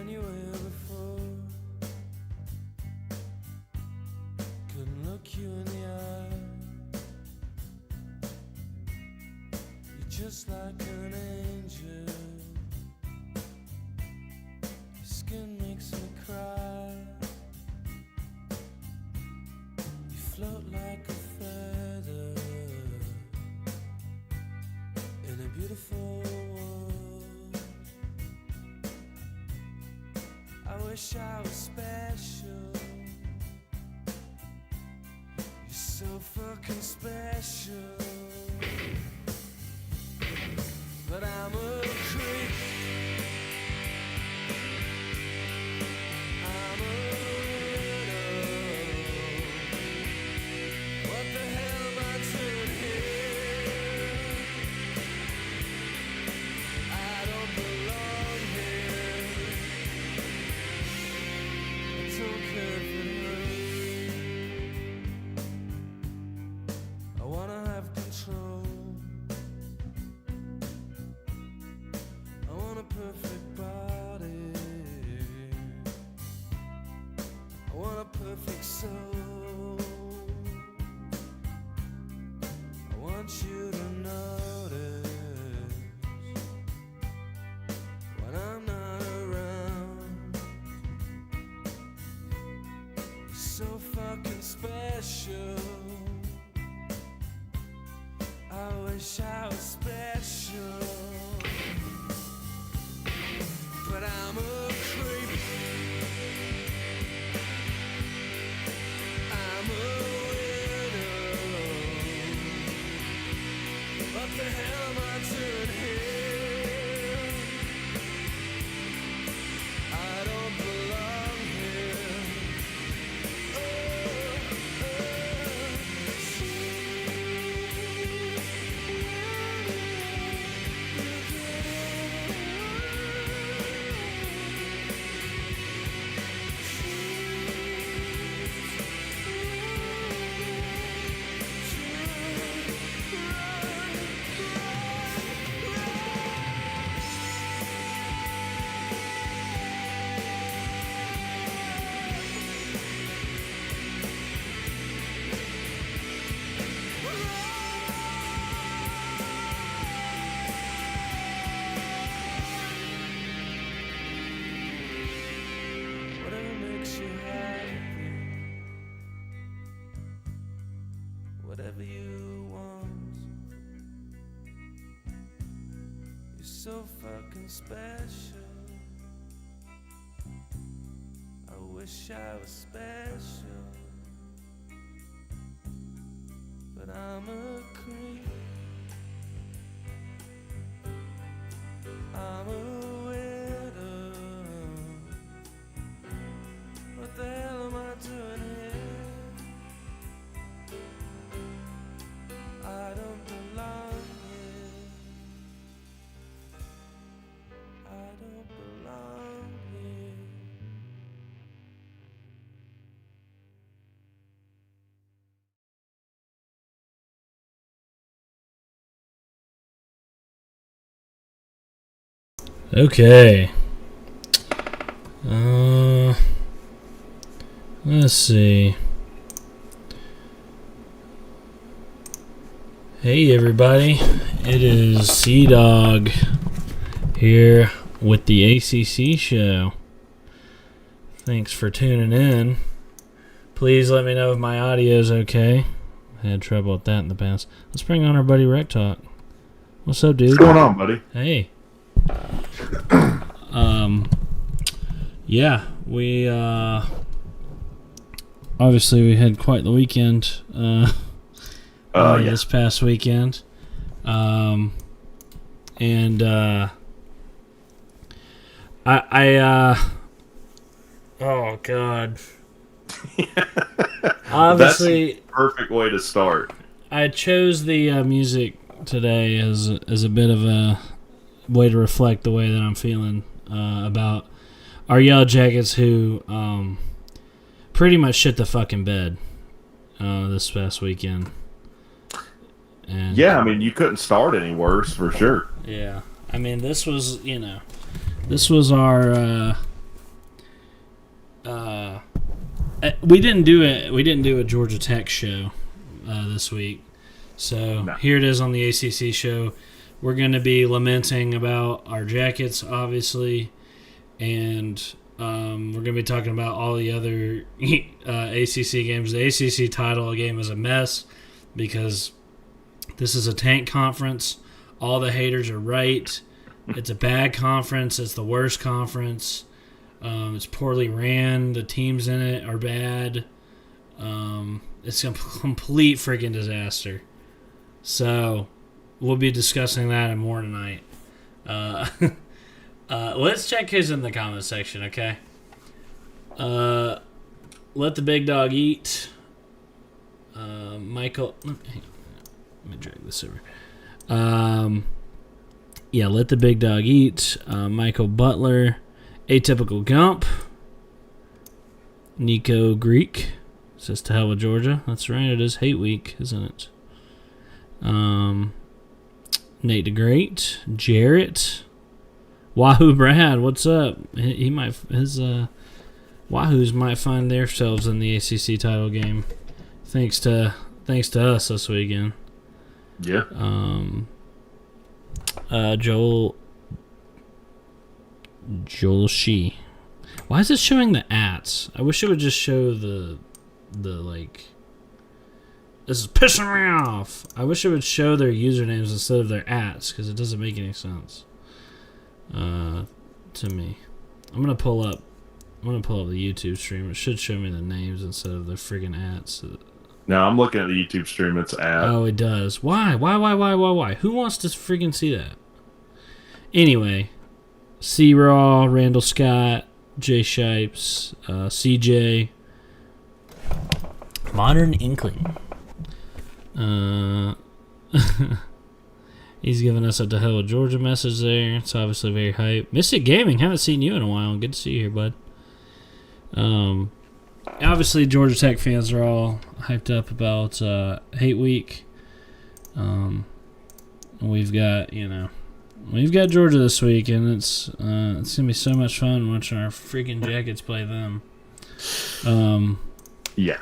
anywhere before. Couldn't look you in the eye. You're just like an angel. Your skin makes me cry. You float like a feather in a beautiful world. I wish I was special. You're so fucking special. But I'm a creep. I'm a widow. What the hell am I doing here? I don't belong here. I don't care if it hurts. I wanna have control. I want a perfect body. I want a perfect soul. I want you to notice when I'm not around. You're so fucking special. I wish I was special. But I'm a creep. I'm a widow. What the hell am I doing here? I don't belong here. Whatever makes you happy, whatever you want. You're so fucking special. I wish I was special. But I'm a creep. I'm a widow. What the hell am I doing here? I don't belong here. I don't belong here. Okay. Let's see. Hey everybody, it is C-Dog here with the ACC show. Thanks for tuning in. Please let me know if my audio is okay. I had trouble with that in the past. Let's bring on our buddy Rec Talk. What's up, dude? What's going on, buddy? Hey. Yeah, we obviously we had quite the weekend this past weekend. Oh god. Obviously, that's the perfect way to start. I chose the music today as a bit of a way to reflect the way that I'm feeling about our Yellow Jackets, who pretty much shit the fucking bed this past weekend. And yeah, I mean, you couldn't start any worse for sure. Yeah, I mean, this was our we didn't do it. We didn't do a Georgia Tech show this week, so Here it is on the ACC show. We're going to be lamenting about our jackets, obviously, and we're going to be talking about all the other ACC games. The ACC title game is a mess because this is a tank conference. All the haters are right. It's a bad conference. It's the worst conference. It's poorly ran. The teams in it are bad. It's a complete freaking disaster. So we'll be discussing that and more tonight. Let's check who's in the comment section, okay? Let the big dog eat. Michael, let me drag this over. Yeah, let the big dog eat. Michael Butler, Atypical Gump, Nico Greek says to hell with Georgia. That's right, it is hate week, isn't it? Nate the Great, Jarrett, Wahoo Brad, what's up? He might his Wahoos might find themselves in the ACC title game, thanks to us this weekend. Yeah. Joel Shee. Why is it showing the ats? I wish it would just show the like. This is pissing me off. I wish it would show their usernames instead of their ats because it doesn't make any sense. To me, I'm gonna pull up the YouTube stream. It should show me the names instead of the friggin' ats. No, I'm looking at the YouTube stream. It's at. Oh, it does. Why? Who wants to friggin' see that? Anyway, C-Raw, Randall Scott, Jay Shipes, CJ, Modern Inkling. He's giving us a to hell with Georgia message there. It's obviously very hype. Mystic Gaming, haven't seen you in a while. Good to see you here, bud. Obviously, Georgia Tech fans are all hyped up about Hate Week. We've got Georgia this week, and it's gonna be so much fun watching our freaking Jackets play them. Yeah,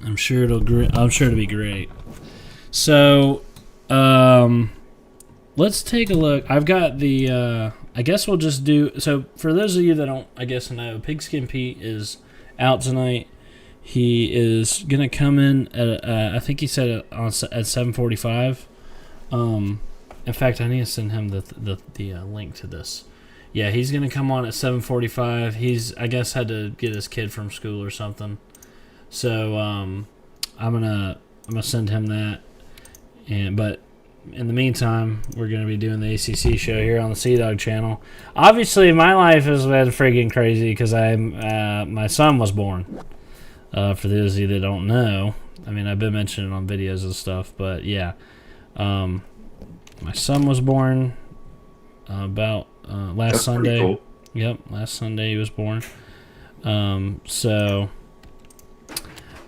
I'm sure it'll be great. So, let's take a look. I've got the. I guess we'll just do. So, for those of you that don't, I guess know, Pigskin Pete is out tonight. He is gonna come in at I think he said it at 7:45. In fact, I need to send him the link to this. Yeah, he's gonna come on at 7:45. He's, I guess, had to get his kid from school or something. So I'm gonna send him that. But in the meantime, we're gonna be doing the ACC show here on the Sea Dog channel. Obviously, my life has been freaking crazy because my son was born. For those of you that don't know, I mean, I've been mentioning it on videos and stuff, but yeah. My son was born about last That's Sunday. Cool. Yep, last Sunday he was born. So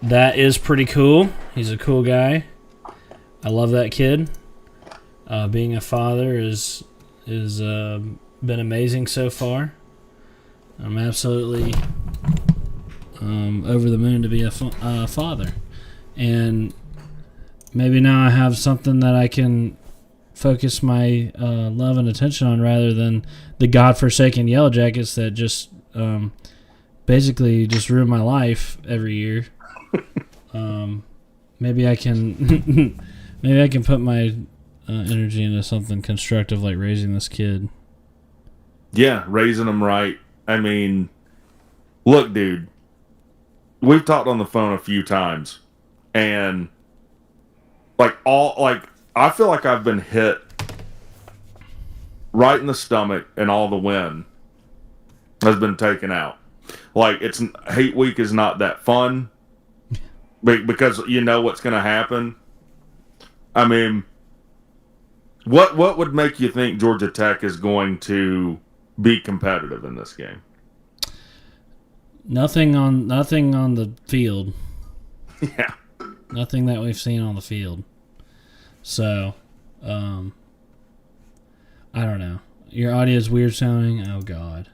that is pretty cool. He's a cool guy. I love that kid. Being a father is been amazing so far. I'm absolutely over the moon to be a father, and maybe now I have something that I can focus my love and attention on rather than the godforsaken Yellow Jackets that just basically just ruin my life every year. Maybe I can put my energy into something constructive like raising this kid. Yeah, raising them right. I mean, look, dude, we've talked on the phone a few times, and I feel like I've been hit right in the stomach, and all the wind has been taken out. Like, Hate Week is not that fun because you know what's going to happen. I mean, what would make you think Georgia Tech is going to be competitive in this game? Nothing on the field. Yeah. Nothing that we've seen on the field. So, I don't know. Your audio is weird sounding. Oh, God.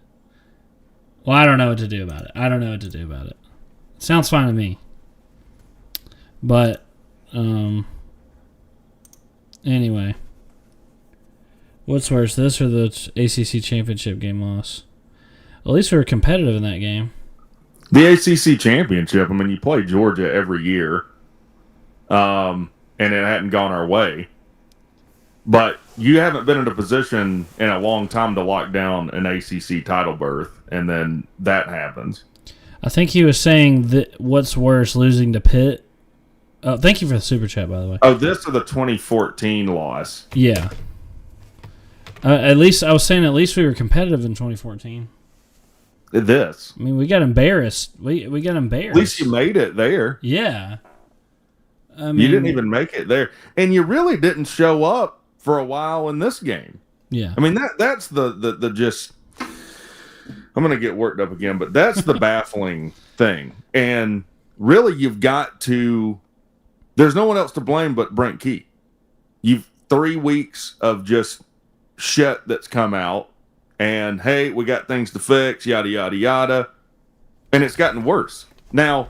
Well, I don't know what to do about it. Sounds fine to me. But, anyway. What's worse, this or the ACC championship game loss? At least we were competitive in that game. The ACC championship, I mean, you play Georgia every year, and it hadn't gone our way. But you haven't been in a position in a long time to lock down an ACC title berth, and then that happens. I think he was saying that what's worse, losing to Pitt. Oh, thank you for the super chat, by the way. Oh, this is the 2014 loss. Yeah. At least we were competitive in 2014. This. I mean, we got embarrassed. We got embarrassed. At least you made it there. Yeah. I mean, you didn't even make it there, and you really didn't show up for a while in this game. Yeah. I mean that's the just. I'm gonna get worked up again, but that's the baffling thing, and really you've got to. There's no one else to blame but Brent Key. You've 3 weeks of just shit that's come out, and hey, we got things to fix, yada yada yada, and it's gotten worse. Now,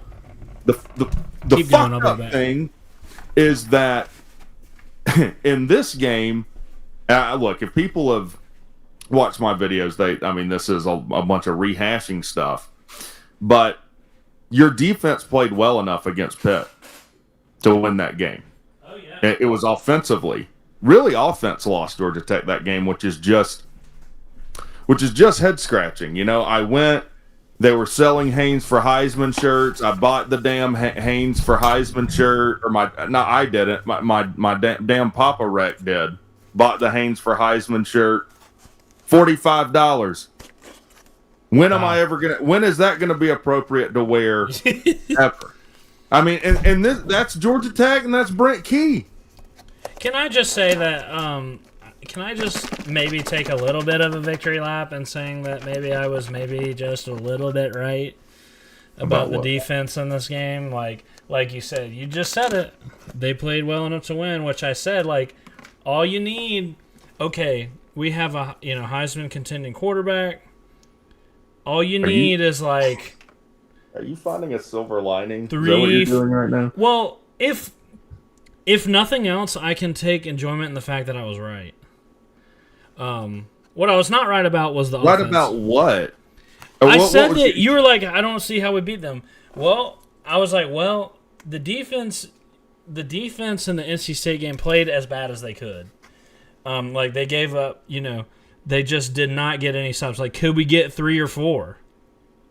the fucked up thing is that in this game, look, if people have watched my videos, this is a bunch of rehashing stuff, but your defense played well enough against Pitt to win that game. Oh yeah, it was offensively. Really, offense lost Georgia Tech that game, which is just head scratching. You know, I went. They were selling Haynes for Heisman shirts. I bought the damn Haynes for Heisman shirt, I didn't. My damn Papa Rec did. Bought the Haynes for Heisman shirt, $45. When am I ever gonna? When is that gonna be appropriate to wear? Ever? I mean, and that's Georgia Tech, and that's Brent Key. Can I just say that? Can I just maybe take a little bit of a victory lap in saying that maybe I was just a little bit right about the defense in this game? Like you said, you just said it. They played well enough to win, which I said, like, all you need. Okay, we have a Heisman contending quarterback. All you need is like. Are you finding a silver lining? Is that what you're doing right now? Well, if nothing else, I can take enjoyment in the fact that I was right. What I was not right about was the offense. Right about what? I said that you were like, I don't see how we beat them. Well, I was like, the defense in the NC State game played as bad as they could. Like they gave up, they just did not get any stops. Like, could we get 3 or 4?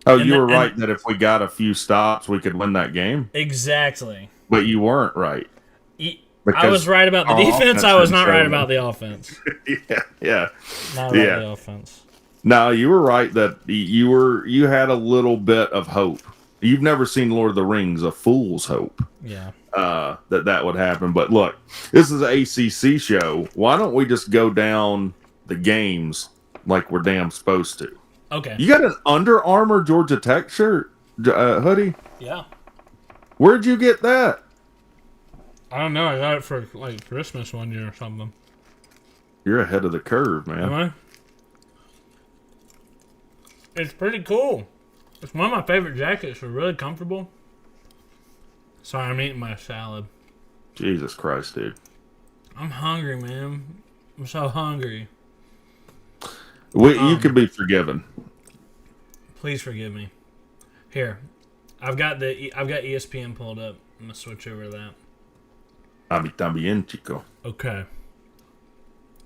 Oh, you were right that if we got a few stops, we could win that game. Exactly. But you weren't right. I was right about the defense. I was not right about the offense. yeah. Not right about the offense. No, you were right that you had a little bit of hope. You've never seen Lord of the Rings, a fool's hope. Yeah. That would happen. But look, this is an ACC show. Why don't we just go down the games like we're damn supposed to? Okay. You got an Under Armour Georgia Tech shirt, hoodie? Yeah. Where'd you get that? I don't know. I got it for like Christmas one year or something. You're ahead of the curve, man. Am I? It's pretty cool. It's one of my favorite jackets. They're really comfortable. Sorry, I'm eating my salad. Jesus Christ, dude. I'm hungry, man. I'm so hungry. You can be forgiven. Please forgive me. Here, I've got ESPN pulled up. I'm gonna switch over to that. A mí también, chico. Okay.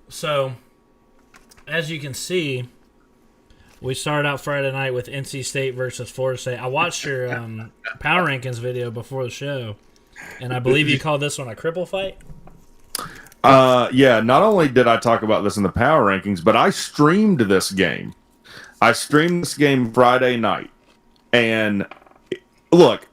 So, as you can see, we started out Friday night with NC State versus Florida State. I watched your power rankings video before the show, and I believe you called this one a cripple fight. Yeah, not only did I talk about this in the power rankings, but I streamed this game. I streamed this game Friday night. And look,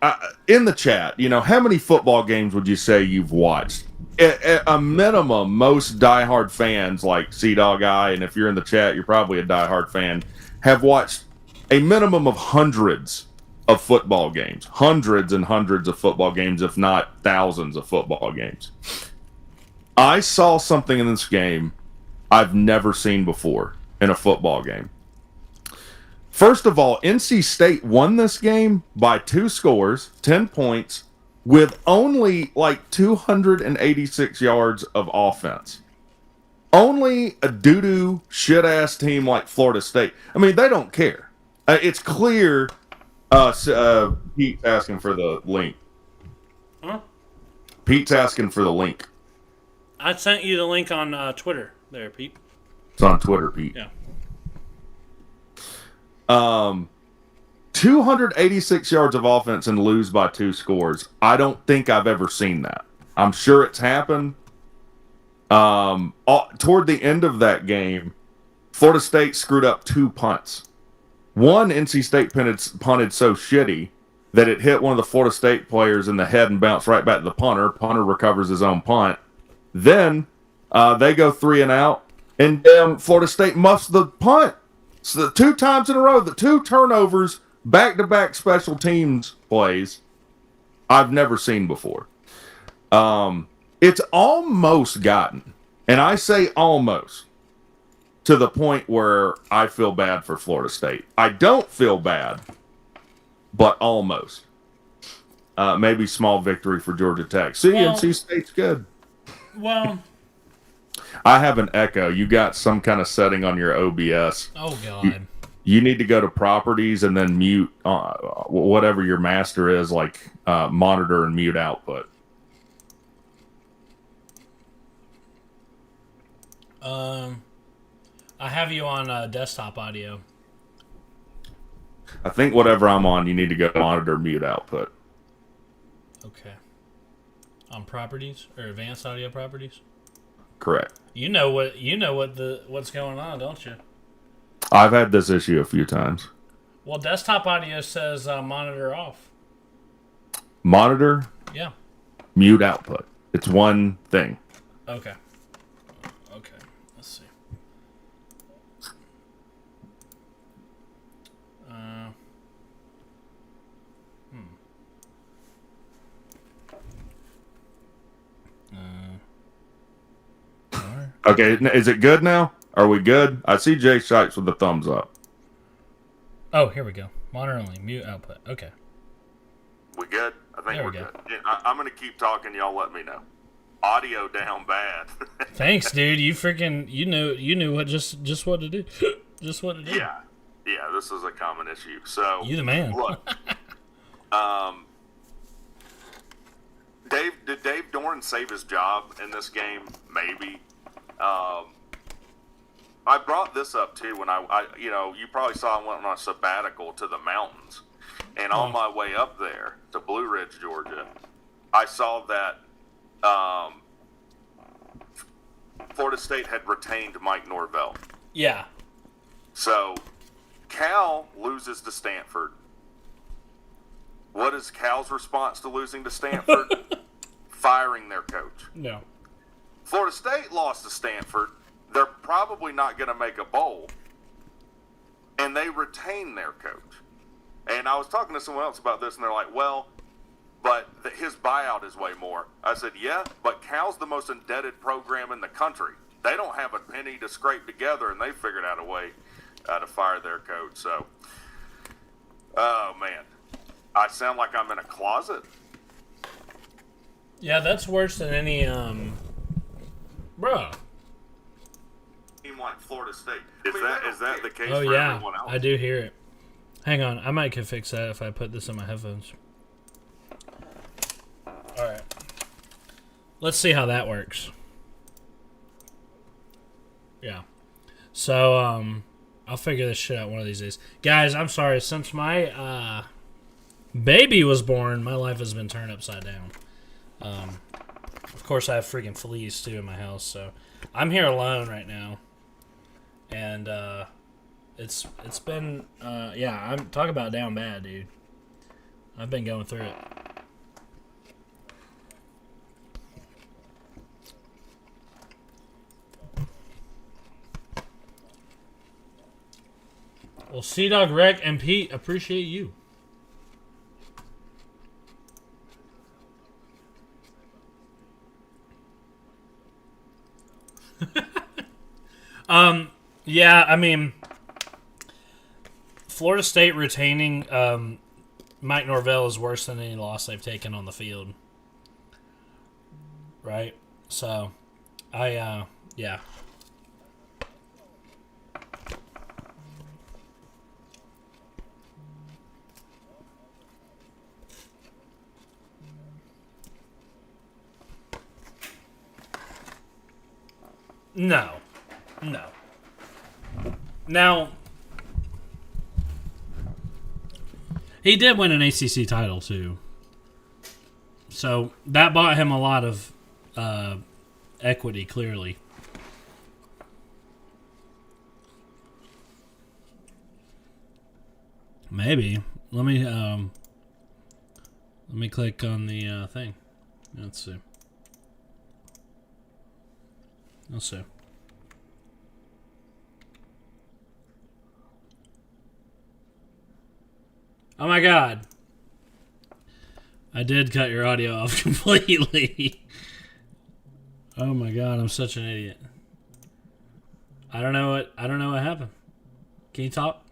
in the chat, how many football games would you say you've watched? At a minimum, most diehard fans like Sea-Dog Eye, and if you're in the chat, you're probably a diehard fan, have watched a minimum of hundreds of football games. Hundreds and hundreds of football games, if not thousands of football games. I saw something in this game I've never seen before in a football game. First of all, NC State won this game by 2 scores, 10 points, with only like 286 yards of offense. Only a doo-doo, shit-ass team like Florida State. I mean, they don't care. It's clear. Pete's asking for the link. Huh? Pete's asking for the link. I sent you the link on Twitter there, Pete. It's on Twitter, Pete. Yeah. 286 yards of offense and lose by 2 scores. I don't think I've ever seen that. I'm sure it's happened. Toward the end of that game, Florida State screwed up 2 punts. One, NC State punted so shitty that it hit one of the Florida State players in the head and bounced right back to the punter. Punter recovers his own punt. Then they go 3 and out, and Florida State muffs the punt. So 2 times in a row, the 2 turnovers, back-to-back special teams plays, I've never seen before. It's almost gotten, and I say almost, to the point where I feel bad for Florida State. I don't feel bad, but almost. Maybe small victory for Georgia Tech. NC State's good. Well, I have an echo. You got some kind of setting on your OBS. Oh, God. You need to go to properties and then mute whatever your master is, like monitor and mute output. I have you on desktop audio. I think whatever I'm on, you need to go monitor mute output. Okay. On properties or advanced audio properties? Correct. You know what's going on, don't you? I've had this issue a few times. Well, desktop audio says monitor off. Monitor? Yeah. Mute output. It's one thing. Okay. Okay. Let's see. Okay, is it good now? Are we good? I see Jay Shipes with the thumbs up. Oh, here we go. Monitor only. Mute output. Okay. We good? I think There we're we go. good. Yeah, I'm going to keep talking. Y'all let me know. Audio down bad. Thanks, dude. You freaking you knew what just what to do. Just what to do. Yeah. Yeah, this is a common issue. So You the man. Look. Did Dave Dorn save his job in this game? Maybe. I brought this up too when I you probably saw I went on a sabbatical to the mountains, and on my way up there to Blue Ridge, Georgia, I saw that Florida State had retained Mike Norvell. Yeah. So Cal loses to Stanford. What is Cal's response to losing to Stanford? Firing their coach. No. Florida State lost to Stanford. They're probably not going to make a bowl. And they retain their coach. And I was talking to someone else about this, and they're like, well, but his buyout is way more. I said, yeah, but Cal's the most indebted program in the country. They don't have a penny to scrape together, and they figured out a way to fire their coach. So, oh, man. I sound like I'm in a closet. Yeah, that's worse than any bro. Team like Florida State. Is that the case Oh for yeah, everyone else? I do hear it. Hang on, I might could fix that if I put this in my headphones. All right, let's see how that works. Yeah, so I'll figure this shit out one of these days, guys. I'm sorry, since my baby was born, my life has been turned upside down. Of course, I have freaking fleas too in my house, so I'm here alone right now, and it's been I'm talking about down bad, dude. I've been going through it. Well, Sea-Dog, Rec, and Pete, appreciate you. Yeah, I mean, Florida State retaining Mike Norvell is worse than any loss they've taken on the field. Right? So, yeah. No. Now, he did win an ACC title, too. So, that bought him a lot of equity, clearly. Maybe. Let me click on the thing. Let's see. Oh my god. I did cut your audio off completely. Oh my god, I'm such an idiot. I don't know what happened. Can you talk?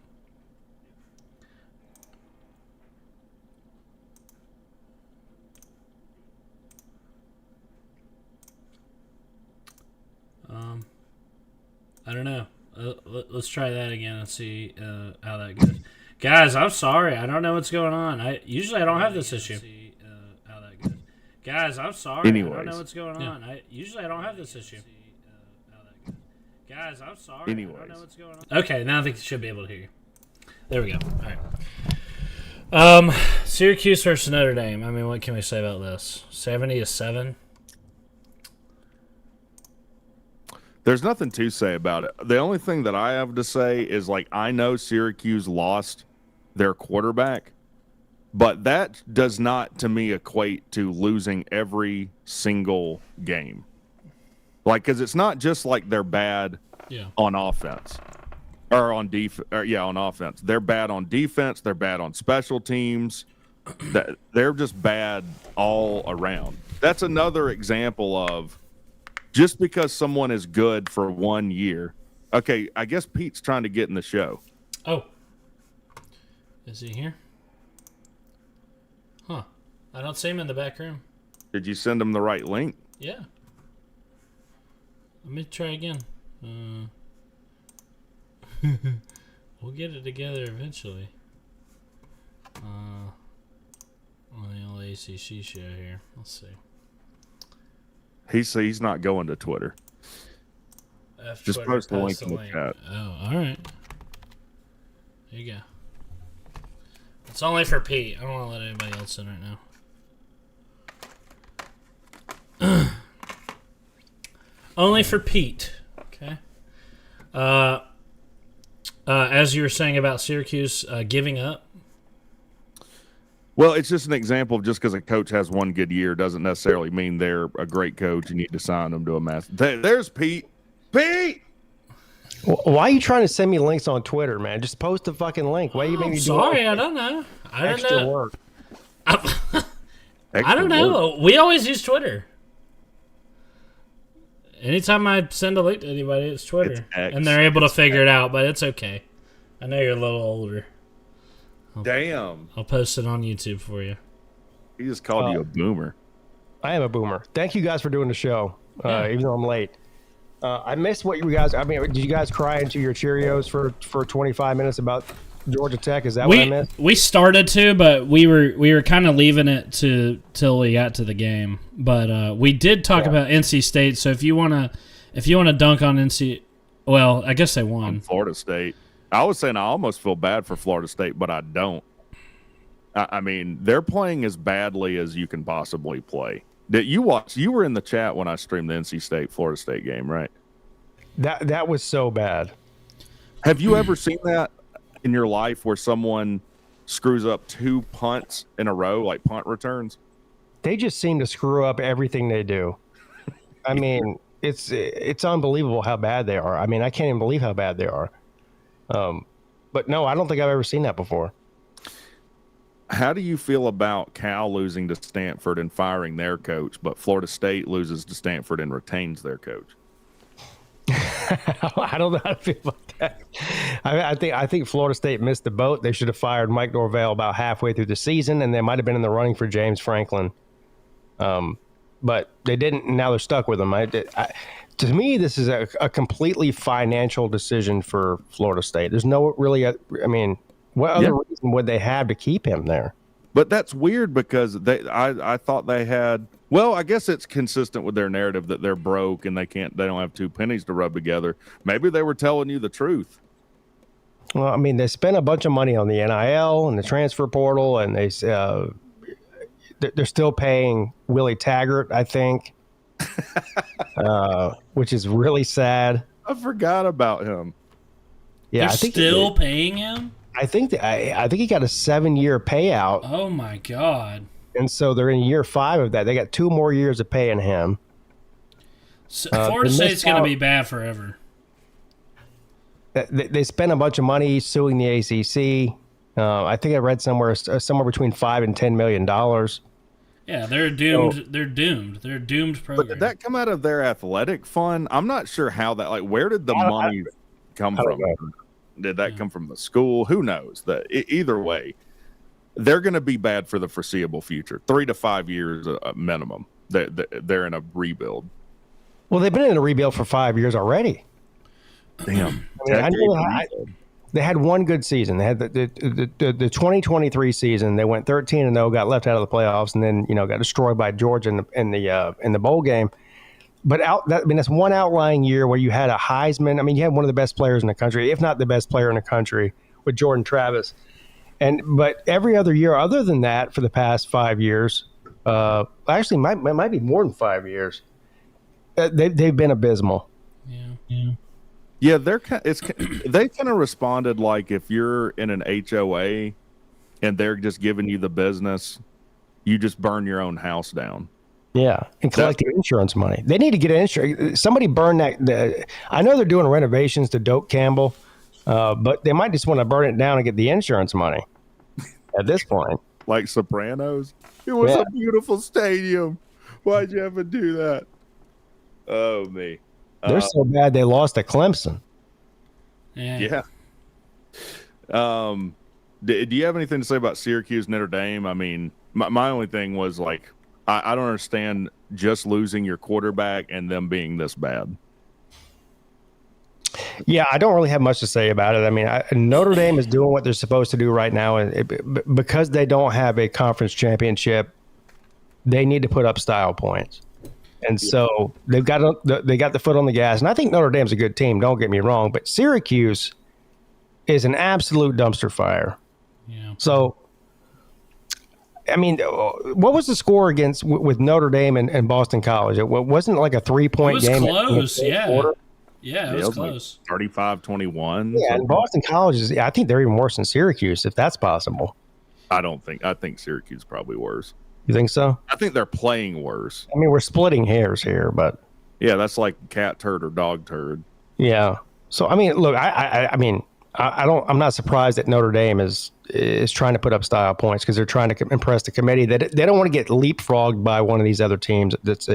I don't know. Let's try that again and see how that goes. Guys, I'm sorry. I don't know what's going on. I don't have this issue. Guys, I'm sorry. Anyways. I don't know what's going on. I don't have this issue. Guys, I'm sorry. Anyways. I don't know what's going on. Okay, now I think I should be able to hear you. There we go. All right. Syracuse versus Notre Dame. I mean, what can we say about this? 70-7. There's nothing to say about it. The only thing that I have to say is, like, I know Syracuse lost their quarterback, but that does not, to me, equate to losing every single game. Like, because it's not just like they're bad on offense or on on offense. They're bad on defense. They're bad on special teams. They're just bad all around. That's another example of just because someone is good for 1 year. Okay, I guess Pete's trying to get in the show. Oh. Is he here? Huh. I don't see him in the back room. Did you send him the right link? Yeah. Let me try again. We'll get it together eventually. On the old ACC show here. Let's see. He's not going to Twitter. Just Twitter, post the link in the chat. Oh, all right. There you go. It's only for Pete. I don't want to let anybody else in right now. Only for Pete. Okay. As you were saying about Syracuse giving up. Well, it's just an example of just because a coach has one good year doesn't necessarily mean they're a great coach. You need to sign them to a master. There's Pete. Pete! Why are you trying to send me links on Twitter, man? Just post a fucking link. Why are you making me do sorry, I don't know. I don't extra know. work? I don't know. We always use Twitter. Anytime I send a link to anybody, it's Twitter. It's X. And they're able to figure it out, but it's okay. I know you're a little older. Damn. I'll post it on YouTube for you. He just called you a boomer. I am a boomer. Thank you guys for doing the show, Yeah. even though I'm late. I missed what you guys. I mean, did you guys cry into your Cheerios for 25 minutes about Georgia Tech? Is that what I missed? We started to, but we were kind of leaving it till we got to the game. But we did talk about NC State. So if you wanna dunk on NC, well, I guess they won. Florida State. I was saying I almost feel bad for Florida State, but I don't. I mean, they're playing as badly as you can possibly play. Did you watch? You were in the chat when I streamed the NC State Florida State game, right? That was so bad. Have you ever seen that in your life where someone screws up 2 punts in a row, like punt returns? They just seem to screw up everything they do. I mean, it's unbelievable how bad they are. I mean, I can't even believe how bad they are. But no, I don't think I've ever seen that before. How do you feel about Cal losing to Stanford and firing their coach, but Florida State loses to Stanford and retains their coach? I don't know how to feel about that. I think Florida State missed the boat. They should have fired Mike Norvell about halfway through the season, and they might have been in the running for James Franklin. But they didn't. And now they're stuck with him. To me, this is a completely financial decision for Florida State. There's no really. What other reason would they have to keep him there? But that's weird because I thought they had. Well, I guess it's consistent with their narrative that they're broke and they don't have two pennies to rub together. Maybe they were telling you the truth. Well, I mean, they spent a bunch of money on the NIL and the transfer portal, and they're still paying Willie Taggart, I think, which is really sad. I forgot about him. Yeah, I think still paying him. I think he got a 7-year payout. Oh my God! And so they're in year 5 of that. They got 2 more years of paying him. So Florida State's going to be bad forever. They spent a bunch of money suing the ACC. I think I read somewhere between $5 and $10 million. Yeah, they're doomed. So, they're doomed. They're a doomed program. But did that come out of their athletic fund? I'm not sure how that. Like, where did the money come from? Did that come from the school? Who knows? Either way, they're going to be bad for the foreseeable future. 3 to 5 years minimum. They're in a rebuild. Well, they've been in a rebuild for 5 years already. Damn. They had one good season. They had the 2023 season. They went 13-0, got left out of the playoffs, and then got destroyed by Georgia in the bowl game. But that's one outlying year where you had a Heisman. I mean, you had one of the best players in the country, if not the best player in the country, with Jordan Travis. But every other year, other than that, for the past 5 years, actually might be more than 5 years, they've been abysmal. Yeah, they kind of responded like if you're in an HOA and they're just giving you the business, you just burn your own house down. Yeah, and collect the insurance money. They need to get insurance. Somebody burn that. I know they're doing renovations to Doak Campbell, but they might just want to burn it down and get the insurance money at this point. Like Sopranos. It was a beautiful stadium. Why'd you ever do that? Oh, me. They're so bad they lost to Clemson. Yeah. Do you have anything to say about Syracuse, Notre Dame? I mean, my only thing was like, I don't understand just losing your quarterback and them being this bad. Yeah, I don't really have much to say about it. I mean, Notre Dame is doing what they're supposed to do right now, and because they don't have a conference championship, they need to put up style points. And so they got the foot on the gas. And I think Notre Dame's a good team, don't get me wrong, but Syracuse is an absolute dumpster fire. Yeah. So, I mean, what was the score with Notre Dame and Boston College? It wasn't like a 3-point game. It was close, yeah. Yeah, it was close. Like 35-21. Yeah, and Boston College I think they're even worse than Syracuse, if that's possible. I think Syracuse is probably worse. You think so? I think they're playing worse. I mean, we're splitting hairs here, but yeah, that's like cat turd or dog turd. Yeah. So I mean, look, I'm not surprised that Notre Dame is trying to put up style points because they're trying to impress the committee. They don't want to get leapfrogged by one of these other teams that's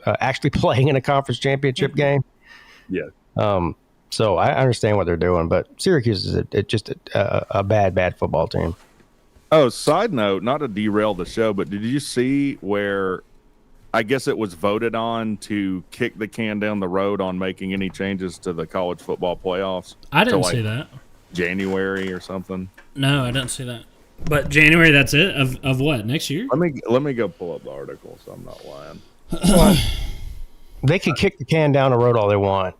actually playing in a conference championship game. Yeah. So I understand what they're doing, but Syracuse is just a bad football team. Oh, side note, not to derail the show, but did you see where I guess it was voted on to kick the can down the road on making any changes to the college football playoffs? I didn't see that. January or something? No, I didn't see that. But January, that's it? Of what, next year? Let me go pull up the article so I'm not lying. They can kick the can down the road all they want.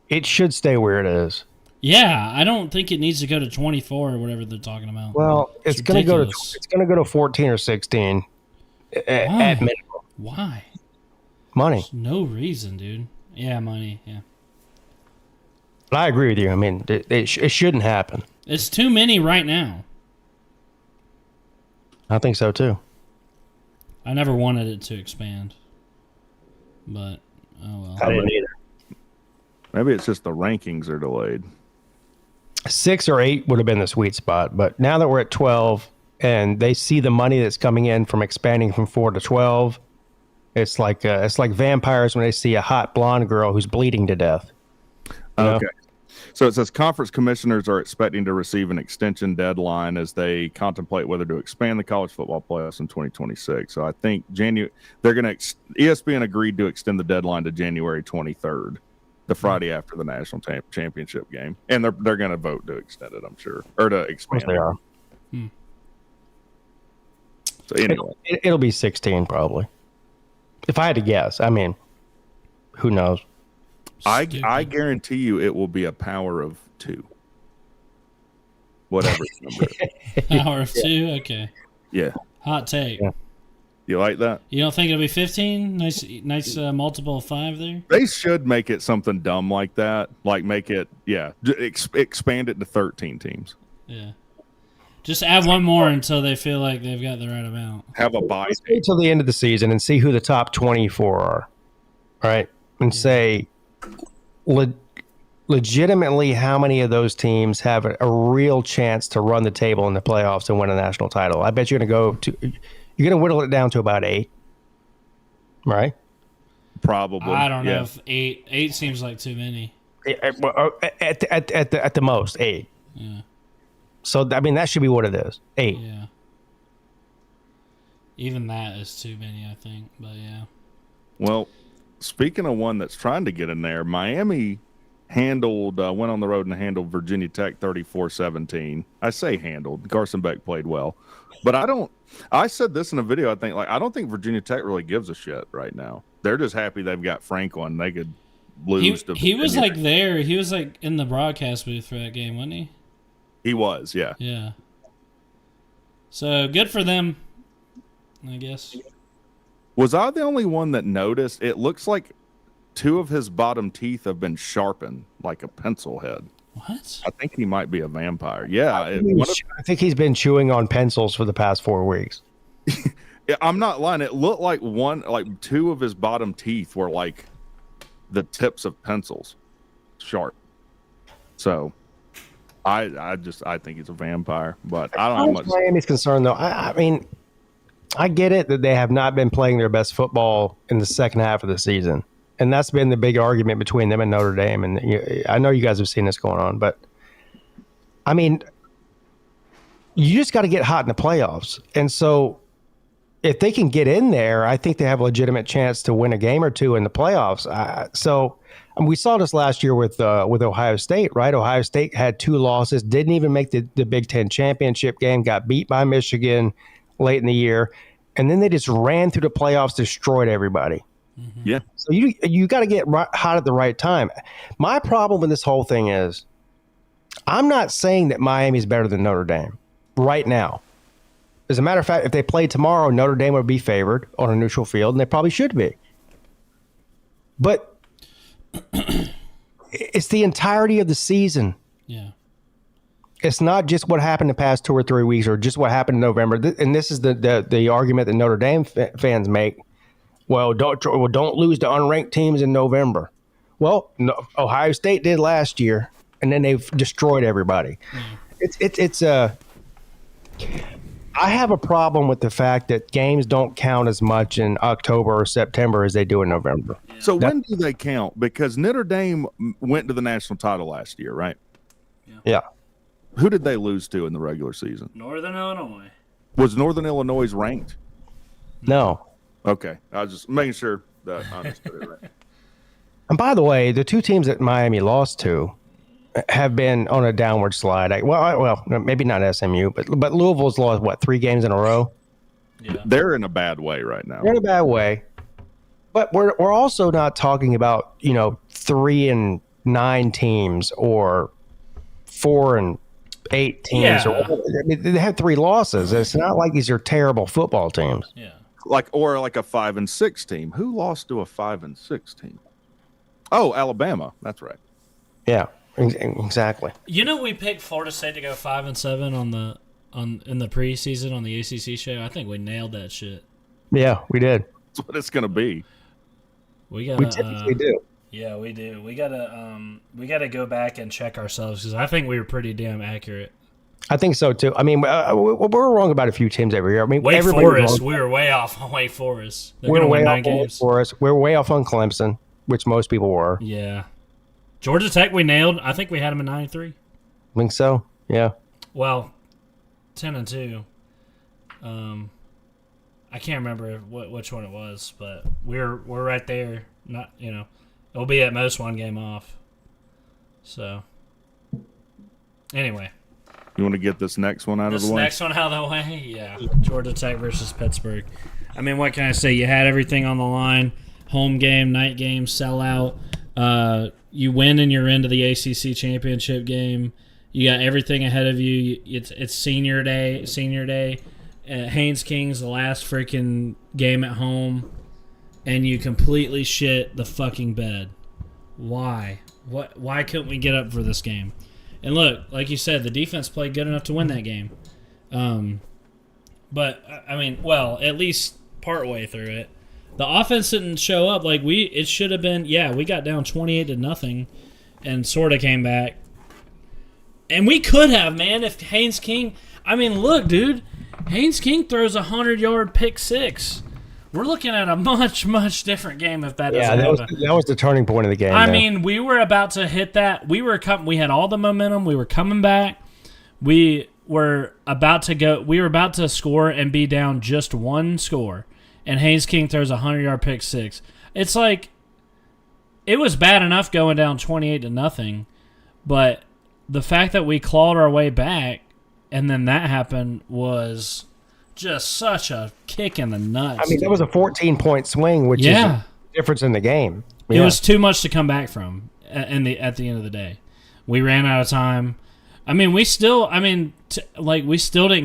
It should stay where it is. Yeah, I don't think it needs to go to 24 or whatever they're talking about. Well, it's going to go to 14 or 16 at minimum. Why? Money. There's no reason, dude. Yeah, money. Yeah. But I agree with you. I mean, it shouldn't happen. It's too many right now. I think so too. I never wanted it to expand, but oh well. I didn't either. Maybe it's just the rankings are delayed. 6 or 8 would have been the sweet spot, but now that we're at 12 and they see the money that's coming in from expanding from 4 to 12, it's like vampires when they see a hot blonde girl who's bleeding to death. Okay. So it says conference commissioners are expecting to receive an extension deadline as they contemplate whether to expand the college football playoffs in 2026. So I think they're going to ESPN agreed to extend the deadline to January 23rd, the Friday after the national championship game, and they're going to vote to extend it, I'm sure, or to expand. They are. So anyway, It'll be 16 probably. If I had to guess, I mean, who knows? I guarantee you it will be a power of 2. Whatever number. Power of 2? Okay. Yeah. Hot take. Yeah. You like that? You don't think it'll be 15? Nice multiple of 5 there? They should make it something dumb like that. Like make it, expand it to 13 teams. Yeah. Just add one more until they feel like they've got the right amount. Have a bye. Let's wait till the end of the season and see who the top 24 are. All right. And say legitimately how many of those teams have a real chance to run the table in the playoffs and win a national title. I bet you're going to whittle it down to about 8. Right? Probably. I don't know if 8. 8 seems like too many. At the most, 8. Yeah. So, I mean, that should be what it is. 8. Yeah. Even that is too many, I think. But, yeah. Well, speaking of one that's trying to get in there, Miami went on the road and handled Virginia Tech 34-17. I say handled. Carson Beck played well. But I said this in a video, I don't think Virginia Tech really gives a shit right now. They're just happy they've got Franklin. They could lose to He was there. He was in the broadcast booth for that game, wasn't he? He was, yeah. Yeah. So good for them, I guess. Was I the only one that noticed? It looks like 2 of his bottom teeth have been sharpened like a pencil head. What? I think he might be a vampire. Yeah. I think he's been chewing on pencils for the past 4 weeks. I'm not lying. It looked like 2 of his bottom teeth were like the tips of pencils, sharp. So I think he's a vampire, but I don't know much. Miami's concerned though. I mean, I get it that they have not been playing their best football in the second half of the season, and that's been the big argument between them and Notre Dame. And I know you guys have seen this going on, but I mean, you just got to get hot in the playoffs, and so if they can get in there, I think they have a legitimate chance to win a game or 2 in the playoffs. And we saw this last year with Ohio State, right? Ohio State had 2 losses, didn't even make the Big Ten championship game, got beat by Michigan late in the year, and then they just ran through the playoffs, destroyed everybody. Mm-hmm. Yeah. So you got to get hot at the right time. My problem with this whole thing is I'm not saying that Miami's better than Notre Dame right now. As a matter of fact, if they played tomorrow, Notre Dame would be favored on a neutral field, and they probably should be. But it's the entirety of the season. Yeah. It's not just what happened the past 2 or 3 weeks or just what happened in November. And this is the argument that Notre Dame fans make. Well, don't lose to unranked teams in November. Well, no, Ohio State did last year, and then they've destroyed everybody. Mm. I have a problem with the fact that games don't count as much in October or September as they do in November. So when do they count? Because Notre Dame went to the national title last year, right? Yeah. Who did they lose to in the regular season? Northern Illinois. Was Northern Illinois ranked? No. Okay. I was just making sure that I understood it right. And by the way, the 2 teams that Miami lost to have been on a downward slide. Well, maybe not SMU, but Louisville's lost, 3 games in a row? Yeah. They're in a bad way right now. They're in a bad way. But we're also not talking about, 3-9 teams or 4-8 teams. Yeah. They have 3 losses. It's not like these are terrible football teams. Yeah. Or a 5-6 team. Who lost to a 5-6 team? Oh, Alabama. That's right. Yeah, exactly. We picked Florida State to go 5-7 in the preseason on the ACC show. I think we nailed that shit. Yeah, we did. That's what it's going to be. We typically do. Yeah, we do. We gotta go back and check ourselves because I think we were pretty damn accurate. I think so too. I mean, we're wrong about a few teams every year. I mean, Wake Forest, we were way off on Wake Forest. They're we're gonna way win off 9 on Wake games. Forest. We're way off on Clemson, which most people were. Yeah. Georgia Tech, we nailed. I think we had them in 93. Think so? Yeah. Well, 10-2. I can't remember which one it was, but we're right there. Not it'll be at most one game off. So anyway, You want to get this next one out of this the way? next one out of the way, yeah. Georgia Tech versus Pittsburgh. I mean, what can I say? You had everything on the line. Home game, night game, sellout. You win and you're into the ACC championship game. You got everything ahead of you. It's senior day. Haynes King's the last freaking game at home, and you completely shit the fucking bed. Why? Why couldn't we get up for this game? And look, like you said, the defense played good enough to win that game. But I mean, well, at least partway through it, the offense didn't show up. Like it should have been. Yeah, we got down 28-0, and sort of came back. And we could have, man, if Haynes King. I mean, look, dude. Haynes King throws a 100-yard pick six. We're looking at a much, much different game if that doesn't happen. That was the turning point of the game. I mean, we were about to hit that. We had all the momentum. We were coming back. We were about to go. We were about to score and be down just one score. And Haynes King throws a 100-yard pick six. It's like it was bad enough going down 28-0, but the fact that we clawed our way back and then that happened was just such a kick in the nuts. I mean, that was a 14-point swing, which is the difference in the game. It was too much to come back from at the end of the day. We ran out of time. I mean, we still didn't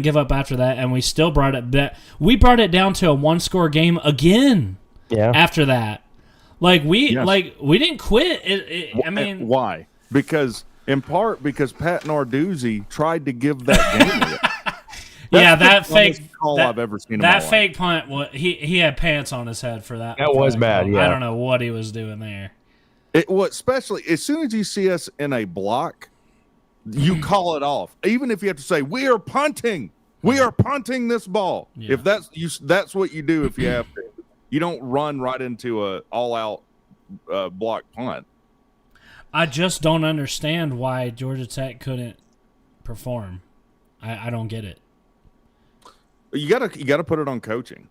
give up after that, and we still brought it back. We brought it down to a one-score game again. Yeah. After that, we didn't quit. I mean, why? In part because Pat Narduzzi tried to give that game away. That fake call I've ever seen. That fake punt, he had pants on his head for that. That was bad. Yeah, I don't know what he was doing there. It was especially as soon as you see us in a block, you call it off. Even if you have to say we are punting this ball. Yeah. If that's what you do. If you have to, you don't run right into a all-out block punt. I just don't understand why Georgia Tech couldn't perform. I don't get it. You gotta put it on coaching.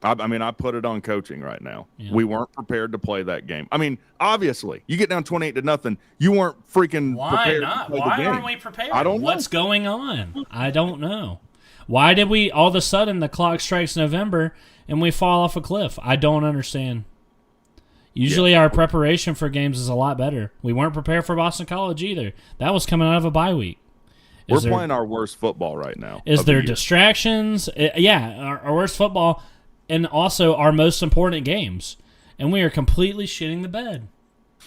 I put it on coaching right now. Yeah. We weren't prepared to play that game. I mean, obviously, you get down 28-0. You weren't freaking prepared. Why not? Why aren't we prepared? I don't know. What's going on? I don't know. Why did we all of a sudden the clock strikes November and we fall off a cliff? I don't understand. Usually our preparation for games is a lot better. We weren't prepared for Boston College either. That was coming out of a bye week. We're playing our worst football right now. Is there distractions? Our worst football and also our most important games. And we are completely shitting the bed.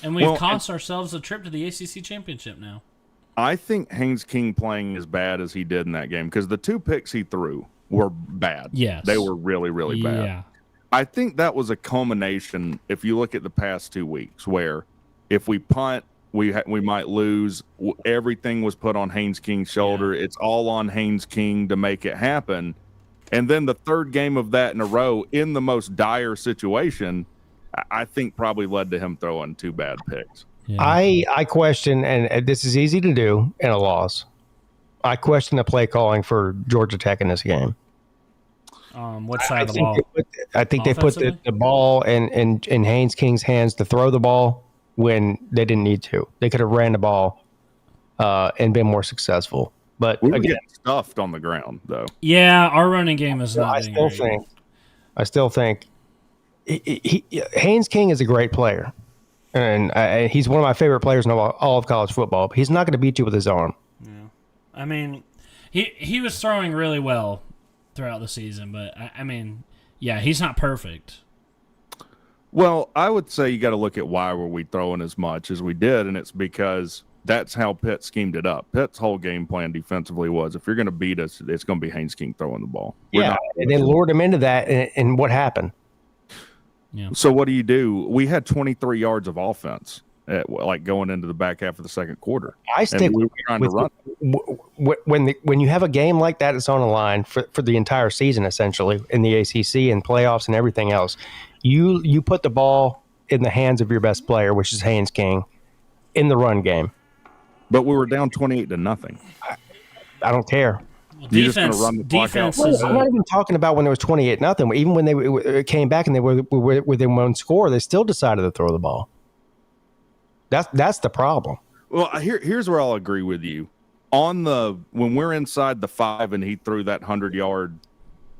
And we've cost ourselves a trip to the ACC championship now. I think Haynes King playing as bad as he did in that game because the two picks he threw were bad. Yes. They were really, really bad. Yeah. I think that was a culmination, if you look at the past 2 weeks, where if we punt, we might lose. Everything was put on Haynes King's shoulder. Yeah. It's all on Haynes King to make it happen. And then the third game of that in a row in the most dire situation, I think probably led to him throwing 2 bad picks. Yeah. I question, and this is easy to do in a loss, I question the play calling for Georgia Tech in this game. What side of the ball? I think they put the ball in Haynes King's hands to throw the ball when they didn't need to. They could have ran the ball and been more successful. But we were getting stuffed on the ground, though. Yeah, our running game is not. I still think Haynes King is a great player, and he's one of my favorite players in all of college football. But he's not going to beat you with his arm. Yeah, I mean, he was throwing really well throughout the season, but I mean, yeah, he's not perfect. Well, I would say you got to look at why were we throwing as much as we did, and it's because that's how Pitt schemed it up. Pitt's whole game plan defensively was if you're going to beat us, it's going to be Haynes King throwing the ball. And they lured him into that, and what happened? Yeah. So what do? We had 23 yards of offense going into the back half of the second quarter. I stick we were trying to run. When you have a game like that, it's on the line for the entire season, essentially, in the ACC and playoffs and everything else. You put the ball in the hands of your best player, which is Haynes King, in the run game. But we were down 28-0. I don't care. Well, You're just going to run the clock out. defense is I'm not even talking about when it was 28-0. Even when they came back and they were within one score, they still decided to throw the ball. That's the problem. Well, here's where I'll agree with you. When we're inside the 5 and he threw that 100-yard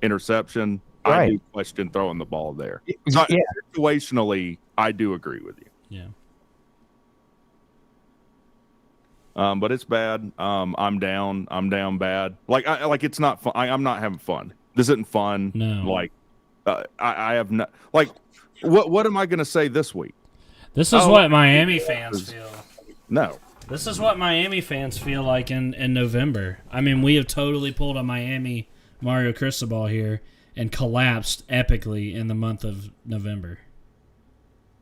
interception, Right. I do question throwing the ball there. So Yeah. situationally, I do agree with you. Yeah. But it's bad. I'm down bad. Like it's not fun. I'm not having fun. This isn't fun. No. Like I have not. Like what am I going to say this week? This is what Miami fans feel. No. This is what Miami fans feel like in November. I mean, we have totally pulled a Miami Mario Cristobal here and collapsed epically in the month of November.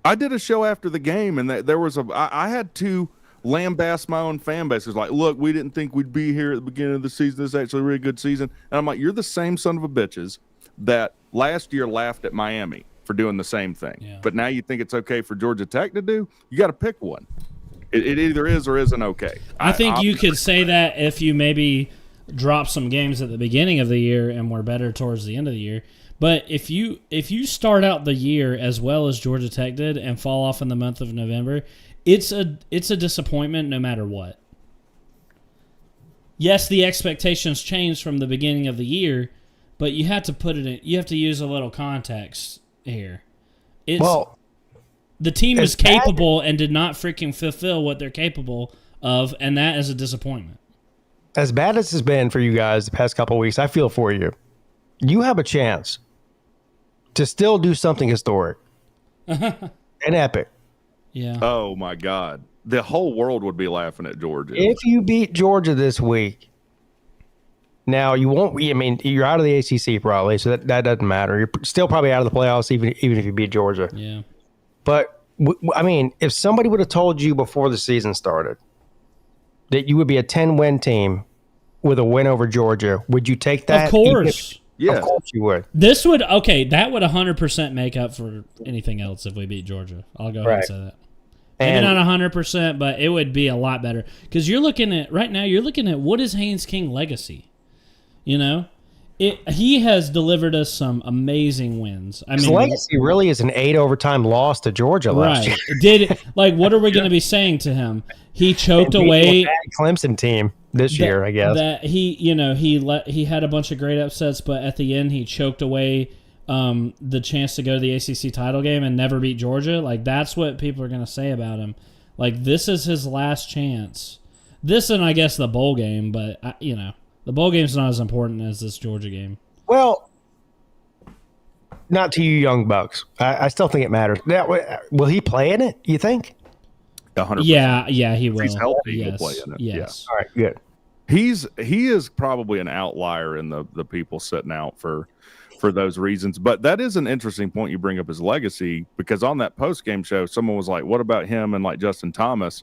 I did a show after the game, and there was I had to lambast my own fan base. It was like, look, we didn't think we'd be here at the beginning of the season. This is actually a really good season. And I'm like, you're the same son of a bitches that last year laughed at Miami for doing the same thing. Yeah. But now you think it's okay for Georgia Tech to do? You got to pick one. It either is or isn't okay. I think you could say that if you maybe drop some games at the beginning of the year and were better towards the end of the year. But if you start out the year as well as Georgia Tech did and fall off in the month of November, it's a disappointment no matter what. Yes, the expectations changed from the beginning of the year, but you have to put it in. You have to use a little context here. The team is capable and did not freaking fulfill what they're capable of, and that is a disappointment. As bad as it's been for you guys the past couple of weeks, I feel for you. You have a chance to still do something historic and epic. Yeah. Oh, my God. The whole world would be laughing at Georgia. If you beat Georgia this week, now you won't. I mean, you're out of the ACC probably, so that doesn't matter. You're still probably out of the playoffs, even if you beat Georgia. Yeah. But I mean, if somebody would have told you before the season started that you would be a 10-win team with a win over Georgia, would you take that? Of course. Yeah. Of course you would. That would 100% make up for anything else if we beat Georgia. I'll go ahead and say that. Maybe not 100%, but it would be a lot better. Because you're looking at what is Haynes King legacy? You know? He has delivered us some amazing wins. I His mean, legacy really is an 8 overtime loss to Georgia last year. What are we going to be saying to him? He choked away a bad Clemson team this year, I guess. That he had a bunch of great upsets, but at the end he choked away the chance to go to the ACC title game and never beat Georgia. Like, that's what people are going to say about him. Like, this is his last chance. This and I guess the bowl game, but the bowl game's not as important as this Georgia game. Well, not to you young bucks. I still think it matters. Will he play in it, you think? 100%. Yeah, he will. If he's healthy, yes. he'll play in it. Yes. Yeah. All right, good. He is probably an outlier in the people sitting out for those reasons. But that is an interesting point you bring up, his legacy, because on that post-game show, someone was like, what about him and like Justin Thomas?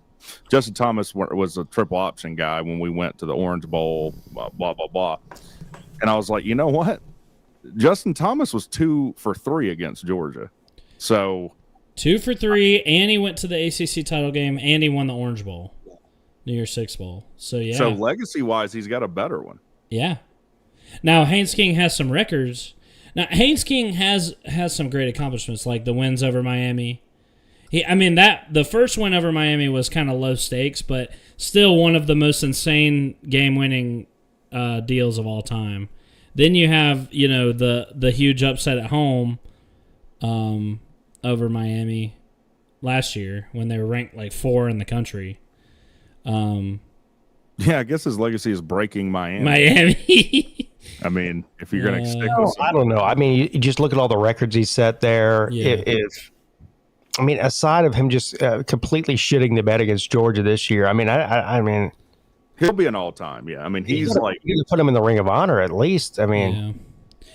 Justin Thomas was a triple option guy when we went to the Orange Bowl, blah, blah, blah. And I was like, you know what? Justin Thomas was 2 for 3 against Georgia. So 2 for 3, and he went to the ACC title game, and he won the Orange Bowl, New Year's Six Bowl. So, yeah. So legacy-wise, he's got a better one. Yeah. Now, Haynes King has some records. Now, Haynes King has some great accomplishments, like the wins over Miami. The first win over Miami was kind of low stakes, but still one of the most insane game-winning deals of all time. Then you have, the huge upset at home over Miami last year when they were ranked like 4 in the country. Yeah, I guess his legacy is breaking Miami. I mean, if you're going to stick with I don't know. I mean, you just look at all the records he set there. Yeah. Aside of him just completely shitting the bed against Georgia this year, I mean, he'll be an all-time. Yeah, I mean, he's you gotta put him in the Ring of Honor at least. I mean,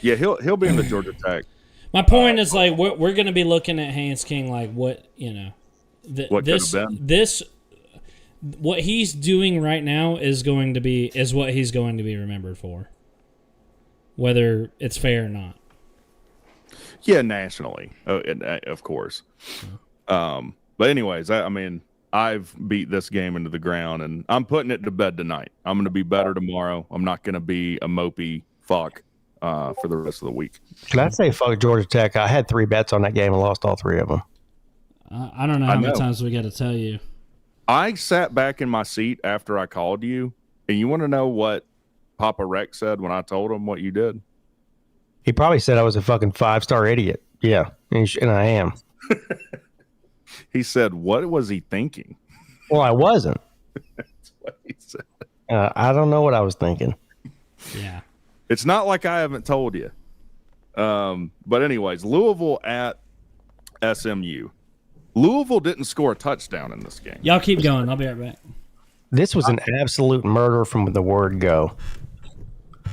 yeah, he'll be in the Georgia Tech. My point is, like, we're going to be looking at Haynes King like what What could have been. What he's doing right now is what he's going to be remembered for, whether it's fair or not. Yeah, nationally, of course. But anyways, I'm I've beat this game into the ground, and I'm putting it to bed tonight. I'm going to be better tomorrow. I'm not going to be a mopey fuck for the rest of the week. Can I say fuck Georgia Tech? I had 3 bets on that game and lost all 3 of them. I don't know how many times we got to tell you. I sat back in my seat after I called you, and you want to know what Papa Rex said when I told him what you did? He probably said I was a fucking 5-star idiot. Yeah, and I am. He said, what was he thinking? Well, I wasn't. That's what he said. I don't know what I was thinking. Yeah. It's not like I haven't told you. But anyways, Louisville at SMU. Louisville didn't score a touchdown in this game. Y'all keep going. I'll be right back. This was an absolute murder from the word go.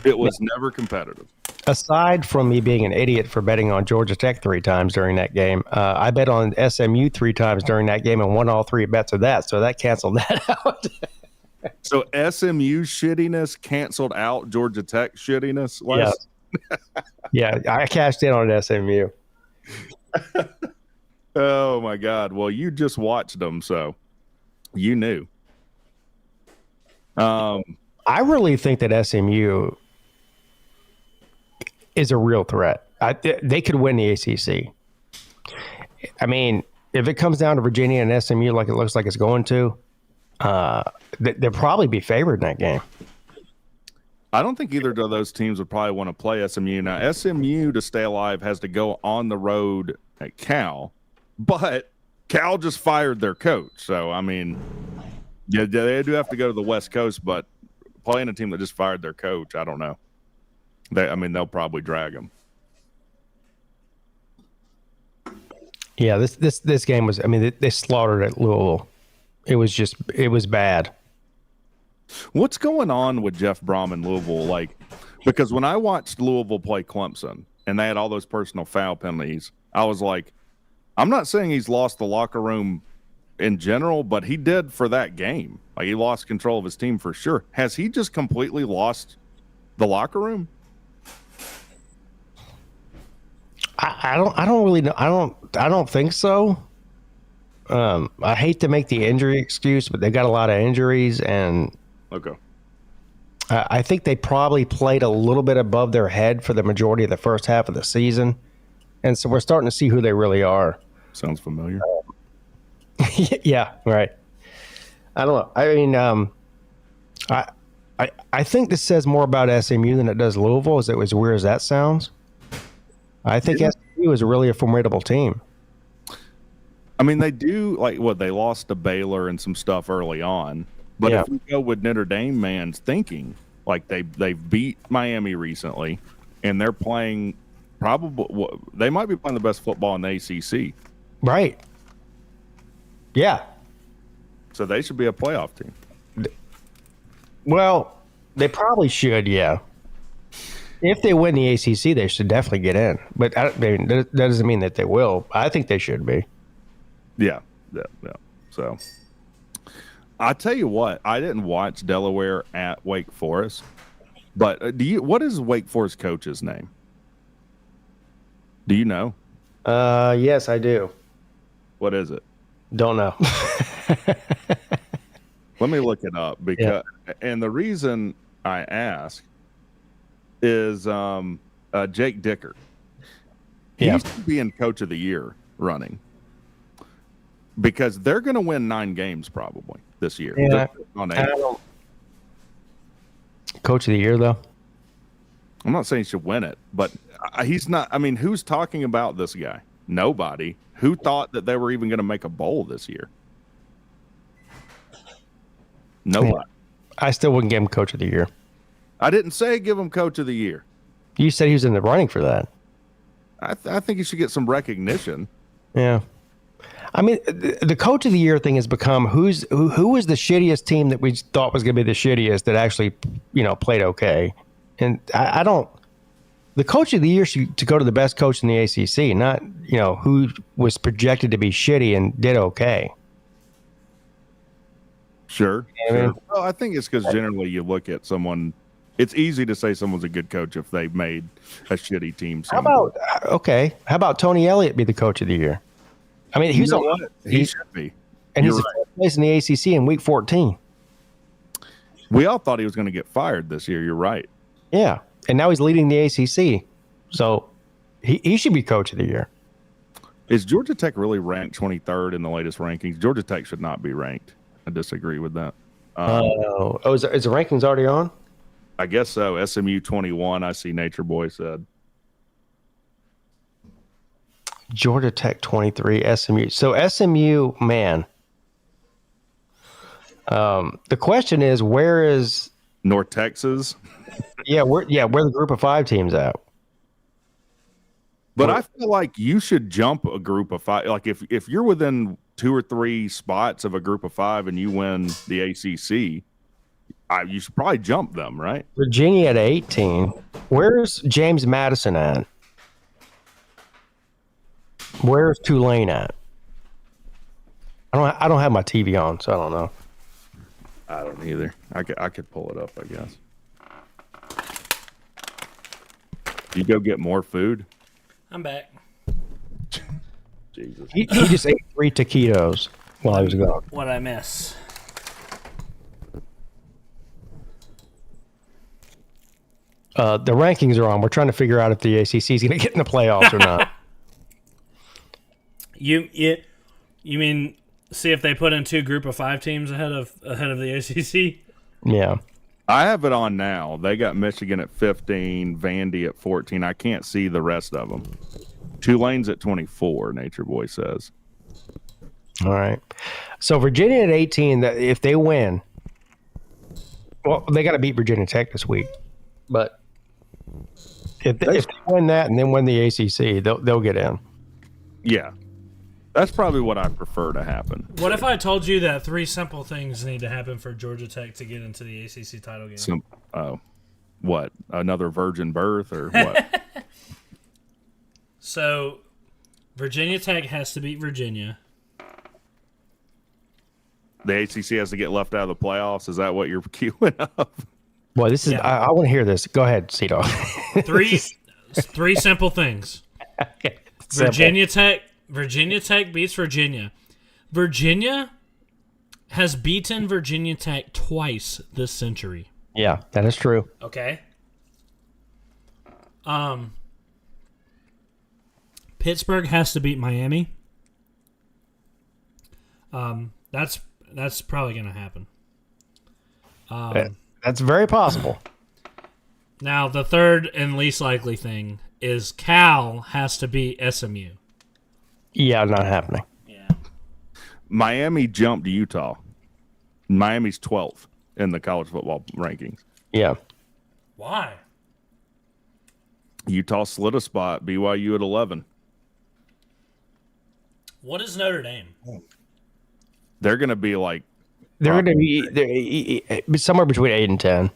It was never competitive. Aside from me being an idiot for betting on Georgia Tech 3 times during that game, I bet on SMU 3 times during that game and won all 3 bets of that. So that canceled that out. So SMU shittiness canceled out Georgia Tech shittiness? Yes. Yeah, I cashed in on SMU. Oh, my God. Well, you just watched them, so you knew. I really think that SMU is a real threat. They could win the ACC. I mean, if it comes down to Virginia and SMU like it looks like it's going to, they'll probably be favored in that game. I don't think either of those teams would probably want to play SMU. Now, SMU, to stay alive, has to go on the road at Cal, but Cal just fired their coach. So, I mean, yeah, they do have to go to the West Coast, but playing a team that just fired their coach, I don't know. They'll probably drag them. Yeah, this game was. I mean, they slaughtered at Louisville. It was bad. What's going on with Jeff Brom in Louisville? Like, because when I watched Louisville play Clemson and they had all those personal foul penalties, I was like, I'm not saying he's lost the locker room in general, but he did for that game. Like, he lost control of his team for sure. Has he just completely lost the locker room? I don't really know. I don't think so. I hate to make the injury excuse, but they got a lot of injuries, and Okay. I think they probably played a little bit above their head for the majority of the first half of the season, and so we're starting to see who they really are. Sounds familiar. Yeah, right. I don't know. I mean, I think this says more about SMU than it does Louisville, as weird as that sounds. I think SMU is really a formidable team. I mean, they do, like, they lost to Baylor and some stuff early on. But if we go with Notre Dame man's thinking, like, they've beat Miami recently, and they're playing they might be playing the best football in the ACC. Right. Yeah. So they should be a playoff team. Well, they probably should, yeah. If they win the ACC, they should definitely get in. But that doesn't mean that they will. I think they should be. Yeah. So, I tell you what, I didn't watch Delaware at Wake Forest, but what is Wake Forest coach's name? Do you know? Yes, I do. What is it? Don't know. Let me look it up and the reason I ask is Jake Dicker. He used to be in Coach of the Year running because they're going to win 9 games probably this year. Yeah. Coach of the Year, though? I'm not saying he should win it, but he's not. I mean, who's talking about this guy? Nobody. Who thought that they were even going to make a bowl this year? Nobody. I still wouldn't give him Coach of the Year. I didn't say give him Coach of the Year. You said he was in the running for that. I think he should get some recognition. Yeah. I mean, the Coach of the Year thing has become who was the shittiest team that we thought was going to be the shittiest that actually, played okay. And I don't. The Coach of the Year should to go to the best coach in the ACC, not who was projected to be shitty and did okay. Sure. You know what I Sure. mean? Well, I think it's because generally you look at someone. It's easy to say someone's a good coach if they've made a shitty team. How about Tony Elliott be the Coach of the Year? I mean, he should be. And he's You're the fourth place in the ACC in week 14. We all thought he was going to get fired this year. You're right. Yeah. And now he's leading the ACC. So he should be coach of the year. Is Georgia Tech really ranked 23rd in the latest rankings? Georgia Tech should not be ranked. I disagree with that. Is the rankings already on? I guess so. SMU 21, I see Nature Boy said. Georgia Tech 23, SMU. So SMU, man. The question is, where is North Texas? where the group of 5 teams at? But I feel like you should jump a group of 5. Like if you're within 2 or 3 spots of a group of 5 and you win the ACC, you should probably jump them, right? Virginia at 18. Where's James Madison at? Where's Tulane at? I don't have my TV on, so I don't know. I don't either. I could pull it up, I guess. You go get more food? I'm back. Jesus. He just ate 3 taquitos while he was gone. What'd I miss? The rankings are on. We're trying to figure out if the ACC is going to get in the playoffs or not. You mean see if they put in 2 group of 5 teams ahead of the ACC? Yeah. I have it on now. They got Michigan at 15, Vandy at 14. I can't see the rest of them. Tulane's at 24, Nature Boy says. All right. So Virginia at 18, that if they win, well, they got to beat Virginia Tech this week. But if they win that and then win the ACC, they'll get in. Yeah. That's probably what I prefer to happen. What if I told you that 3 simple things need to happen for Georgia Tech to get into the ACC title game? What? Another virgin birth or what? So, Virginia Tech has to beat Virginia. The ACC has to get left out of the playoffs. Is that what you're queuing up? Boy, this is. Yeah. I want to hear this. Go ahead, Cito. 3 simple things. Virginia Tech beats Virginia. Virginia has beaten Virginia Tech twice this century. Yeah, that is true. Okay. Pittsburgh has to beat Miami. That's probably going to happen. That's very possible. Now, the third and least likely thing is Cal has to beat SMU. Yeah, not happening. Yeah. Miami jumped Utah. Miami's 12th in the college football rankings. Yeah. Why? Utah slid a spot. BYU at 11. What is Notre Dame? They're going to be like. They're going to be somewhere between 8 and 10.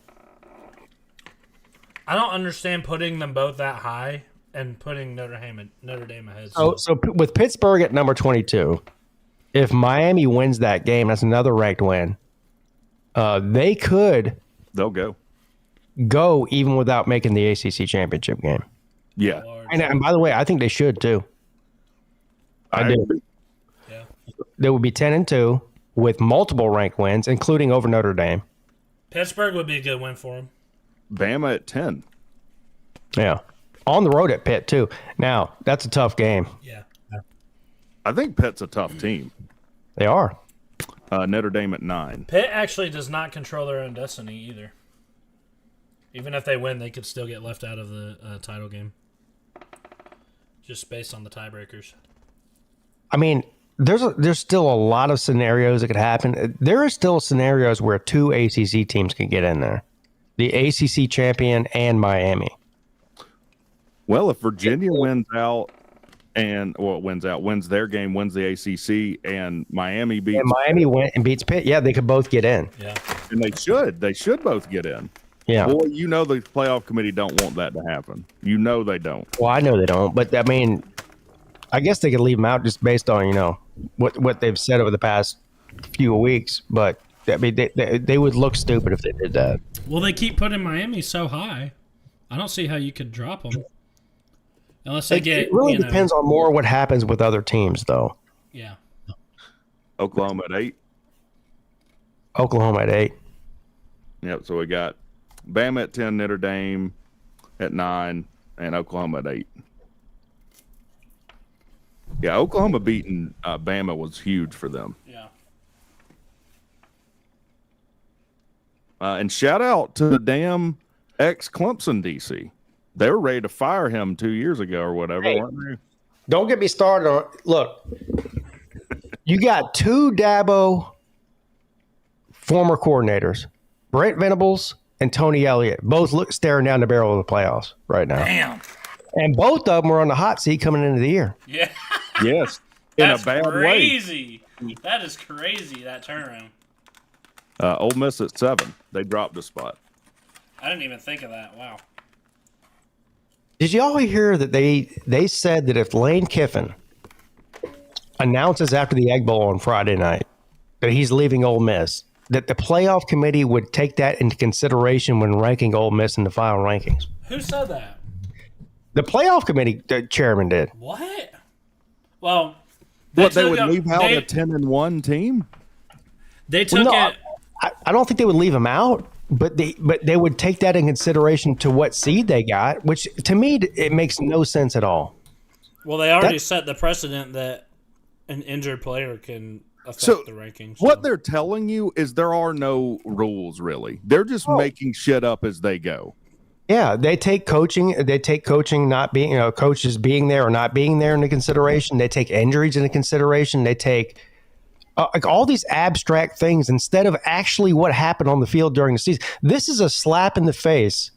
I don't understand putting them both that high and putting Notre Dame ahead. So with Pittsburgh at number 22, if Miami wins that game, that's another ranked win. They could. They'll go even without making the ACC championship game. Yeah. And by the way, I think they should too. I do. agree. Yeah. They would be 10-2 with multiple ranked wins, including over Notre Dame. Pittsburgh would be a good win for them. Bama at 10. Yeah. On the road at Pitt too. Now, that's a tough game. Yeah. I think Pitt's a tough team. They are. Notre Dame at 9. Pitt actually does not control their own destiny either. Even if they win, they could still get left out of the title game. Just based on the tiebreakers. I mean, there's still a lot of scenarios that could happen. There are still scenarios where 2 ACC teams can get in there. The ACC champion and Miami. Well, if Virginia wins their game, wins the ACC, and Miami beats went and beats Pitt, yeah, they could both get in. Yeah. and they should both get in. Yeah. Boy, the playoff committee don't want that to happen. They don't. Well, I know they don't, but I mean, I guess they could leave them out just based on, what they've said over the past few weeks. But I mean, they would look stupid if they did that. Well, they keep putting Miami so high. I don't see how you could drop them. Unless they get. It really depends on more what happens with other teams, though. Yeah. Oklahoma at 8. Oklahoma at 8. Yep. So we got Bama at 10, Notre Dame at 9, and Oklahoma at 8. Yeah, Oklahoma beating Bama was huge for them. Yeah. And shout out to the damn ex-Clemson DC. They were ready to fire him 2 years ago or whatever, weren't they? Don't get me started on. Look, you got 2 Dabo former coordinators, Brent Venables and Tony Elliott, both staring down the barrel of the playoffs right now. Damn. And both of them were on the hot seat coming into the year. Yeah. Yes, in That's a bad crazy. That is crazy, that turnaround. way. Ole Miss at 7. They dropped a spot. I didn't even think of that. Wow. Did y'all hear that they said that if Lane Kiffin announces after the Egg Bowl on Friday night that he's leaving Ole Miss, that the playoff committee would take that into consideration when ranking Ole Miss in the final rankings? Who said that? The playoff committee chairman did. What? Well, They would leave out a 10-1 team? They took No, it. I don't think they would leave him out, but they would take that in consideration to what seed they got, which to me it makes no sense at all. Well, they already set the precedent that an injured player can affect the rankings. What they're telling you is there are no rules, really. They're just making shit up as they go. Yeah, they take coaching. They take coaching not being, coaches being there or not being there into consideration. They take injuries into consideration. They take like all these abstract things instead of actually what happened on the field during the season. This is a slap in the face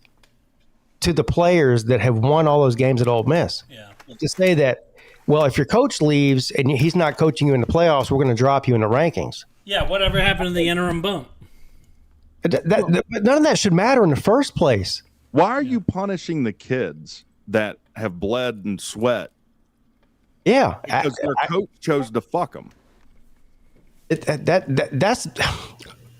to the players that have won all those games at Ole Miss. Yeah. To say that, well, if your coach leaves and he's not coaching you in the playoffs, we're going to drop you in the rankings. Yeah, whatever happened to the interim bump? But none of that should matter in the first place. Why are you punishing the kids that have bled and sweat? Yeah, Because their coach chose to fuck them. That's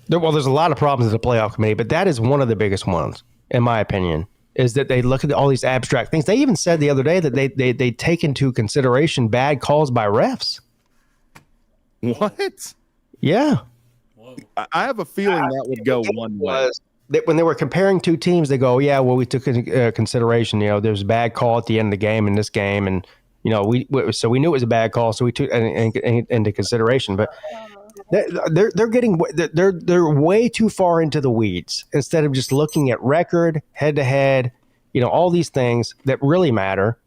well, there's a lot of problems with the playoff committee, but that is one of the biggest ones, in my opinion, is that they look at all these abstract things. They even said the other day that they take into consideration bad calls by refs. What? Yeah. Whoa. I have a feeling that would go one way. That when they were comparing two teams, they go, yeah, well, we took into consideration, there's a bad call at the end of the game in this game, and we knew it was a bad call, so we took into consideration. But they're way too far into the weeds instead of just looking at record, head to head, all these things that really matter.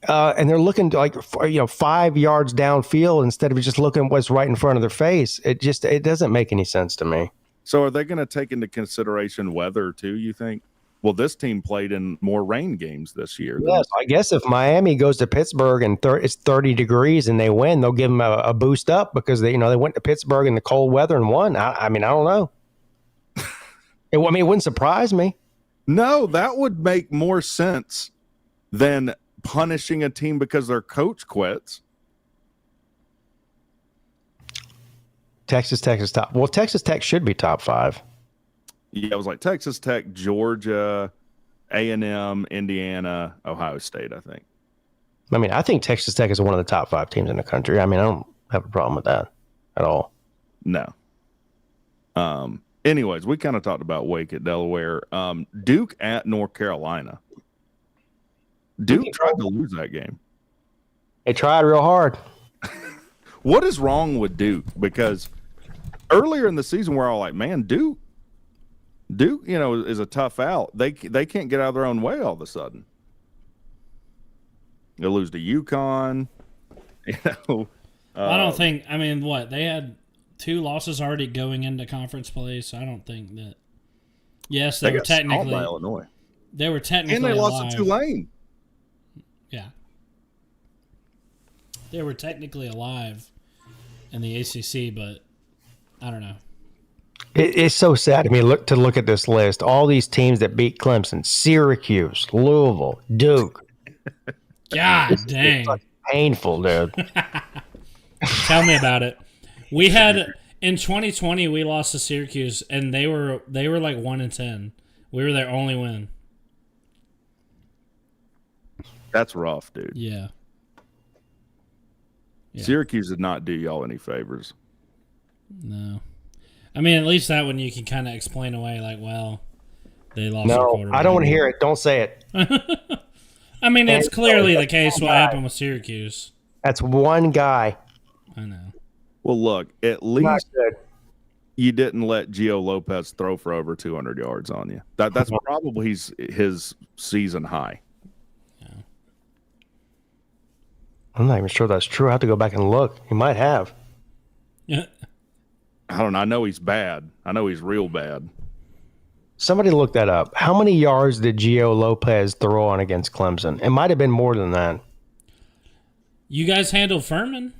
And they're looking to 5 yards downfield instead of just looking at what's right in front of their face. It doesn't make any sense to me. So are they going to take into consideration weather too, you think? Well, this team played in more rain games this year. Yes, I guess if Miami goes to Pittsburgh and it's 30 degrees and they win, they'll give them a boost up because they went to Pittsburgh in the cold weather and won. I mean, I don't know. It wouldn't surprise me. No, that would make more sense than punishing a team because their coach quits. Texas Tech is top. Well, Texas Tech should be top 5. Yeah, it was like Texas Tech, Georgia, A&M, Indiana, Ohio State, I think. I mean, I think Texas Tech is one of the top 5 teams in the country. I mean, I don't have a problem with that at all. No. Anyways, we kind of talked about Wake at Delaware. Duke at North Carolina. Duke tried to lose that game. They tried real hard. What is wrong with Duke? Because earlier in the season, we're all like, man, Duke, is a tough out. They can't get out of their own way all of a sudden. They'll lose to UConn. I don't think. I mean, what they had 2 losses already going into conference play, so I don't think that. Yes, they were got stomped technically by Illinois. They were technically And they alive. lost to Tulane. Yeah, they were technically alive in the ACC, but I don't know. It's so sad to me to look at this list. All these teams that beat Clemson: Syracuse, Louisville, Duke. God dang. It's painful, dude. Tell me about it. We had in 2020 we lost to Syracuse and they were like 1-10. We were their only win. That's rough, dude. Yeah. Yeah. Syracuse did not do y'all any favors. No. I mean, at least that one you can kind of explain away, like, well, they lost their No, quarterback. I don't want to hear it. Don't say it. I mean, it's clearly the that's case one what guy. happened with Syracuse. That's one guy. I know. Well, look, at Not least good. you didn't let Gio Lopez throw for over 200 yards on you. That's probably his season high. I'm not even sure that's true. I have to go back and look. He might have. Yeah. I don't know. I know he's bad. I know he's real bad. Somebody look that up. How many yards did Gio Lopez throw on against Clemson? It might have been more than that. You guys handled Furman?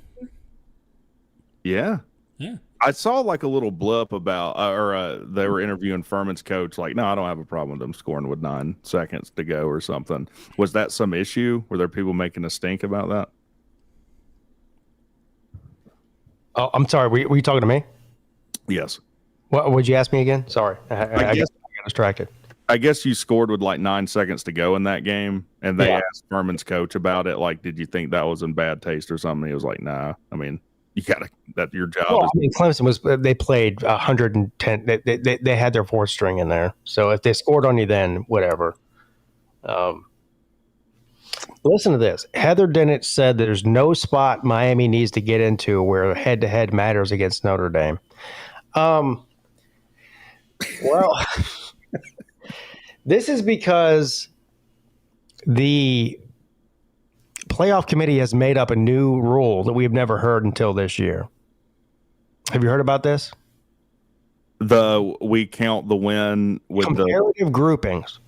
Yeah. Yeah. I saw like a little blip about, they were interviewing Furman's coach. Like, no, I don't have a problem with them scoring with 9 seconds to go or something. Was that some issue? Were there people making a stink about that? Oh, I'm sorry. Were you talking to me? Yes. What would you ask me again? Sorry. I guess- got distracted. I guess you scored with like 9 seconds to go in that game, and they asked Furman's coach about it. Like, did you think that was in bad taste or something? He was like, nah. I mean, you gotta, that your job Well, is. I mean, Clemson they played 110. They had their 4th string in there. So if they scored on you, then whatever. Listen to this. Heather Dennett said there's no spot Miami needs to get into where head-to-head matters against Notre Dame. Well, this is because the playoff committee has made up a new rule that we've never heard until this year. Have you heard about this? We count the win with Comparative groupings.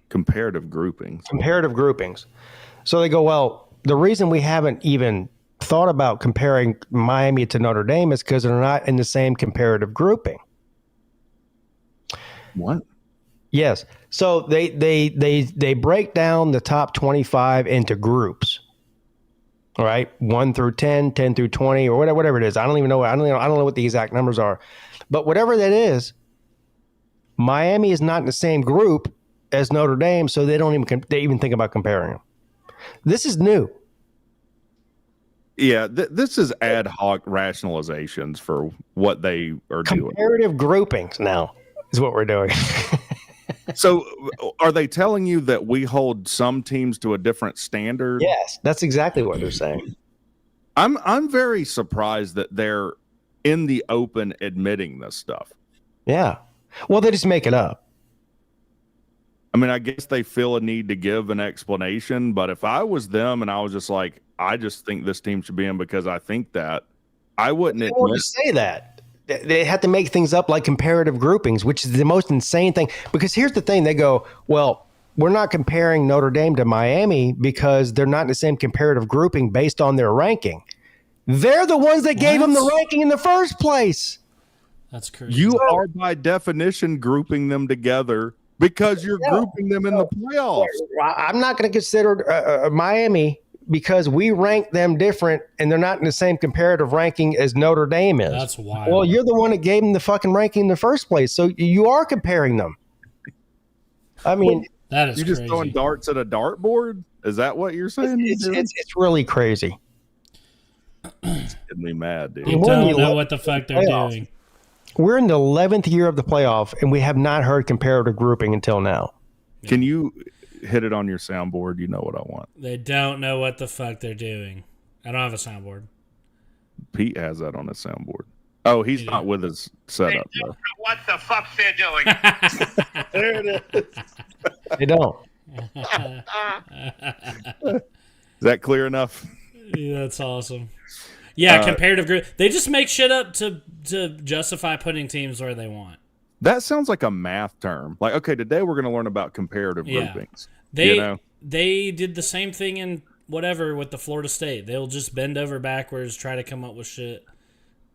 Comparative groupings. Comparative groupings. So they go, well, the reason we haven't even thought about comparing Miami to Notre Dame is because they're not in the same comparative grouping. What? Yes. So they break down the top 25 into groups. All right, 1 through 10, 10 through 20, or whatever it is. I don't even know. I don't know what the exact numbers are. But whatever that is, Miami is not in the same group as Notre Dame, so they don't even think about comparing them. This is new. Yeah, this is ad hoc rationalizations for what they are doing. Comparative groupings now is what we're doing. So, are they telling you that we hold some teams to a different standard? Yes, that's exactly what they're saying. I'm very surprised that they're in the open admitting this stuff. Yeah. Well, they just make it up. I mean, I guess they feel a need to give an explanation, but if I was them and I was just like, I just think this team should be in because I think that, I wouldn't They won't admit. just say that. They have to make things up like comparative groupings, which is the most insane thing. Because here's the thing. They go, well, we're not comparing Notre Dame to Miami because they're not in the same comparative grouping based on their ranking. They're the ones that gave them the ranking in the first place. That's crazy. You are by definition grouping them together because you're grouping them in the playoffs. I'm not going to consider Miami because we rank them different and they're not in the same comparative ranking as Notre Dame is. That's wild. Well, you're the one that gave them the fucking ranking in the first place. So you are comparing them. I mean, that is you're just crazy. throwing darts at a dartboard? Is that what you're saying? it's really crazy. It's getting me mad, dude. You don't know what the fuck they're doing. We're in the 11th year of the playoff, and we have not heard comparative grouping until now. Can you hit it on your soundboard? You know what I want. They don't know what the fuck they're doing. I don't have a soundboard. Pete has that on his soundboard. Oh, he's not with his setup. They don't Though. know what the fuck they're doing. There it is. They don't. Is that clear enough? Yeah, that's awesome. Yeah, comparative group. They just make shit up to justify putting teams where they want. That sounds like a math term. Like, okay, today we're going to learn about comparative groupings. They did the same thing in whatever with the Florida State. They'll just bend over backwards, try to come up with shit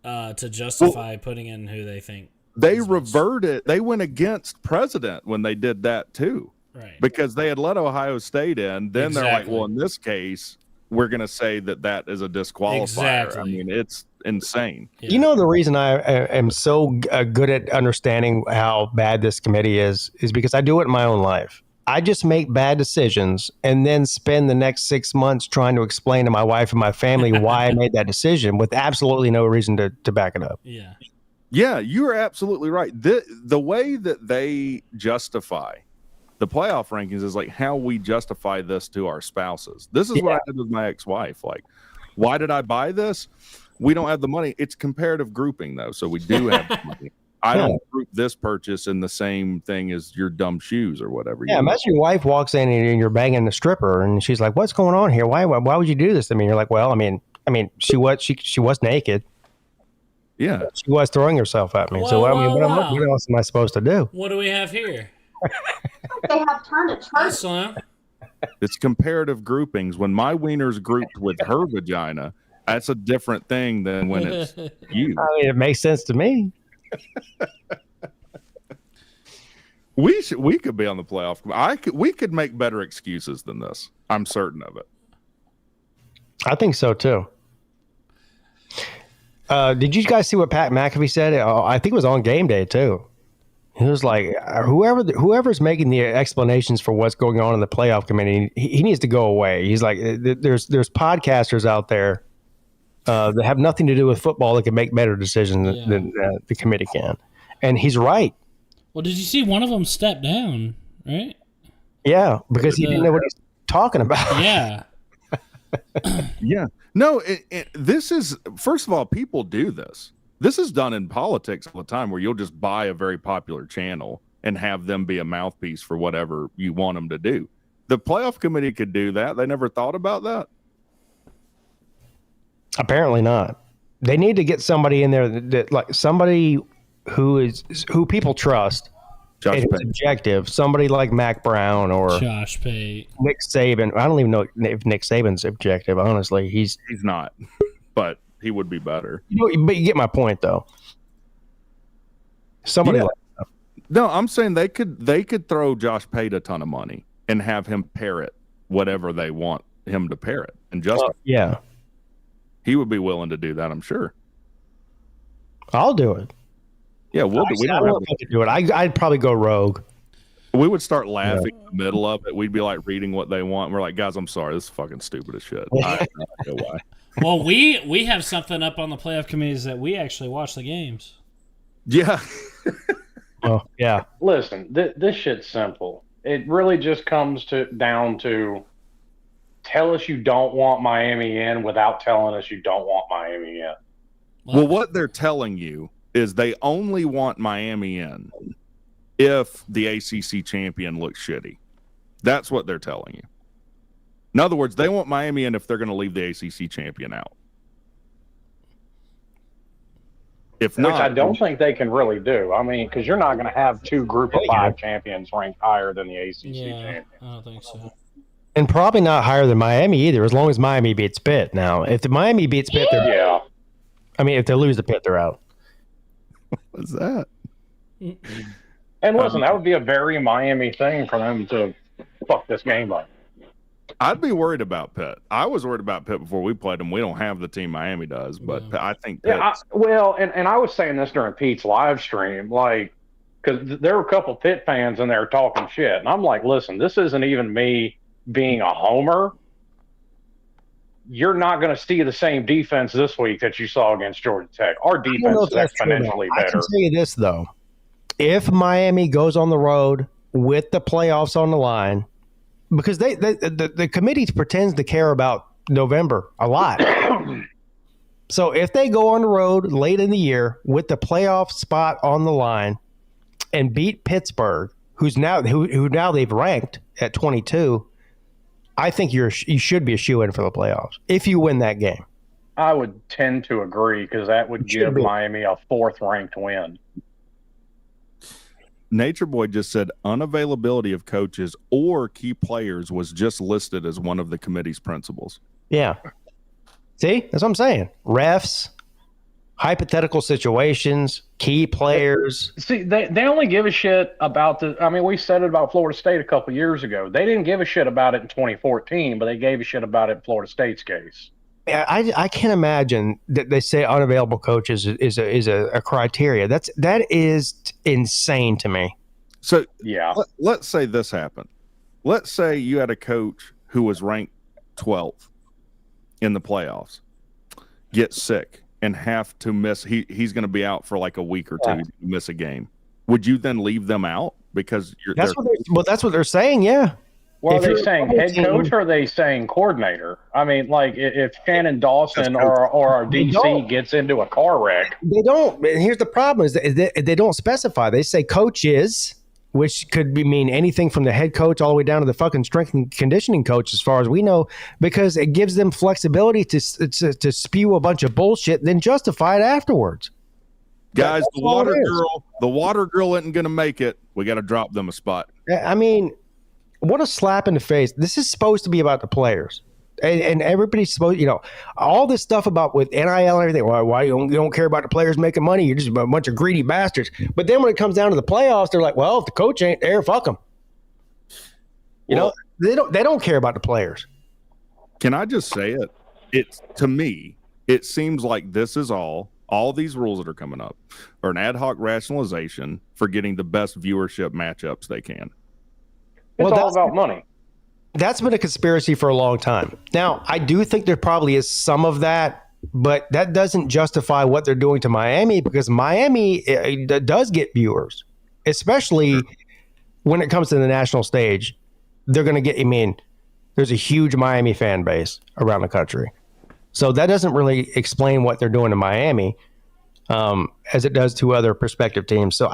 to justify putting in who they think. They reverted. They went against precedent when they did that too. Right. Because they had let Ohio State in. Then they're like, Exactly. well, in this case, we're going to say that is a disqualifier. Exactly. I mean, it's insane. Yeah. You know, the reason I am so good at understanding how bad this committee is because I do it in my own life. I just make bad decisions and then spend the next 6 months trying to explain to my wife and my family why I made that decision with absolutely no reason to back it up. Yeah. Yeah, you are absolutely right. The way that they justify the playoff rankings is like how we justify this to our spouses. This is what I did with my ex-wife. Like, why did I buy this? We don't have the money. It's comparative grouping, though, so we do have the money. I don't group this purchase in the same thing as your dumb shoes or whatever. Yeah, imagine your wife walks in and you're banging the stripper, and she's like, "What's going on here? Why would you do this to me?" You're like, "Well, I mean, she was naked. Yeah, she was throwing herself at me. Whoa, so whoa, what else am I supposed to do?" What do we have here? They have turned Hi, Slim. it's comparative groupings. When my wiener's grouped with her vagina, that's a different thing than when it's you. I mean, it makes sense to me. We could be on the playoff. We could make better excuses than this. I'm certain of it. I think so too. Did you guys see what Pat McAfee said? I think it was on game day too. He was like, whoever's making the explanations for what's going on in the playoff committee, he needs to go away. He's like, there's podcasters out there that have nothing to do with football that can make better decisions than the committee can. And he's right. Well, did you see one of them step down, right? Yeah, because he didn't know what he's talking about. Yeah. Yeah. No, this is, first of all, people do this. This is done in politics all the time where you'll just buy a very popular channel and have them be a mouthpiece for whatever you want them to do. The playoff committee could do that. They never thought about that. Apparently not. They need to get somebody in there that like somebody who people trust. Josh and Payne. Objective. Somebody like Mac Brown or Josh Pate. Nick Saban. I don't even know if Nick Saban's objective. Honestly, he's not, but he would be better. But you get my point, though. Somebody like that. No, I'm saying they could throw Josh Pate a ton of money and have him parrot whatever they want him to parrot. And yeah, he would be willing to do that, I'm sure. I'll do it. Yeah, we'll do. We don't have to do it. I'd probably go rogue. We would start laughing in the middle of it. We'd be like reading what they want. We're like, guys, I'm sorry, this is fucking stupid as shit. I have no idea why. Well, we have something up on the playoff committees that we actually watch the games. Yeah. Oh, yeah. Listen, this shit's simple. It really just comes down to tell us you don't want Miami in without telling us you don't want Miami in. Well, what they're telling you is they only want Miami in if the ACC champion looks shitty. That's what they're telling you. In other words, they want Miami in if they're going to leave the ACC champion out. If not, which I don't think they can really do. I mean, because you're not going to have two group of five champions ranked higher than the ACC champion. I don't think so. And probably not higher than Miami either, as long as Miami beats Pitt. Now, if the Miami beats Pitt, if they lose the Pitt, they're out. What's that? And listen, that would be a very Miami thing for them to fuck this game up. I'd be worried about Pitt. I was worried about Pitt before we played them. We don't have the team Miami does, but I think Pitt. And I was saying this during Pete's live stream, like, because there were a couple Pitt fans in there talking shit, and I'm like, listen, this isn't even me being a homer. You're not going to see the same defense this week that you saw against Georgia Tech. Our defense is exponentially better. I can tell you this, though. If Miami goes on the road with the playoffs on the line, because the committee pretends to care about November a lot. So if they go on the road late in the year with the playoff spot on the line and beat Pittsburgh, who now they've ranked at 22, I think you should be a shoo-in for the playoffs if you win that game. I would tend to agree because that would give Miami a fourth-ranked win. Nature Boy just said unavailability of coaches or key players was just listed as one of the committee's principles. Yeah. See? That's what I'm saying. Refs, hypothetical situations, key players. See, they only give a shit about we said it about Florida State a couple years ago. They didn't give a shit about it in 2014, but they gave a shit about it in Florida State's case. I can't imagine that they say unavailable coaches is a criteria. That is insane to me. So yeah, let's say this happened. let's say you had a coach who was ranked 12th in the playoffs, get sick and have to miss. He's going to be out for like a week or two. Yeah. Miss a game. Would you then leave them out because That's what they're saying. Yeah. Well, If are they you're saying a head team- coach or are they saying coordinator? I mean, like if Shannon Dawson or our DC gets into a car wreck, They don't. And here's the problem: is that they don't specify. They say coaches, which could mean anything from the head coach all the way down to the fucking strength and conditioning coach, as far as we know, because it gives them flexibility to spew a bunch of bullshit, then justify it afterwards. guys, That's all it is. the water girl isn't going to make it. We got to drop them a spot. I mean, what a slap in the face! This is supposed to be about the players. And everybody's supposed, all this stuff about with NIL and everything. Why you don't care about the players making money? You're just a bunch of greedy bastards. But then when it comes down to the playoffs, they're like, well, if the coach ain't there, fuck them. They don't care about the players. Can I just say it? To me, it seems like this is all these rules that are coming up are an ad hoc rationalization for getting the best viewership matchups they can. it's Well, all about money. That's been a conspiracy for a long time. Now, I do think there probably is some of that, but that doesn't justify what they're doing to Miami, because Miami does get viewers, especially when it comes to the national stage. They're going to get, there's a huge Miami fan base around the country. So that doesn't really explain what they're doing to Miami as it does to other prospective teams. So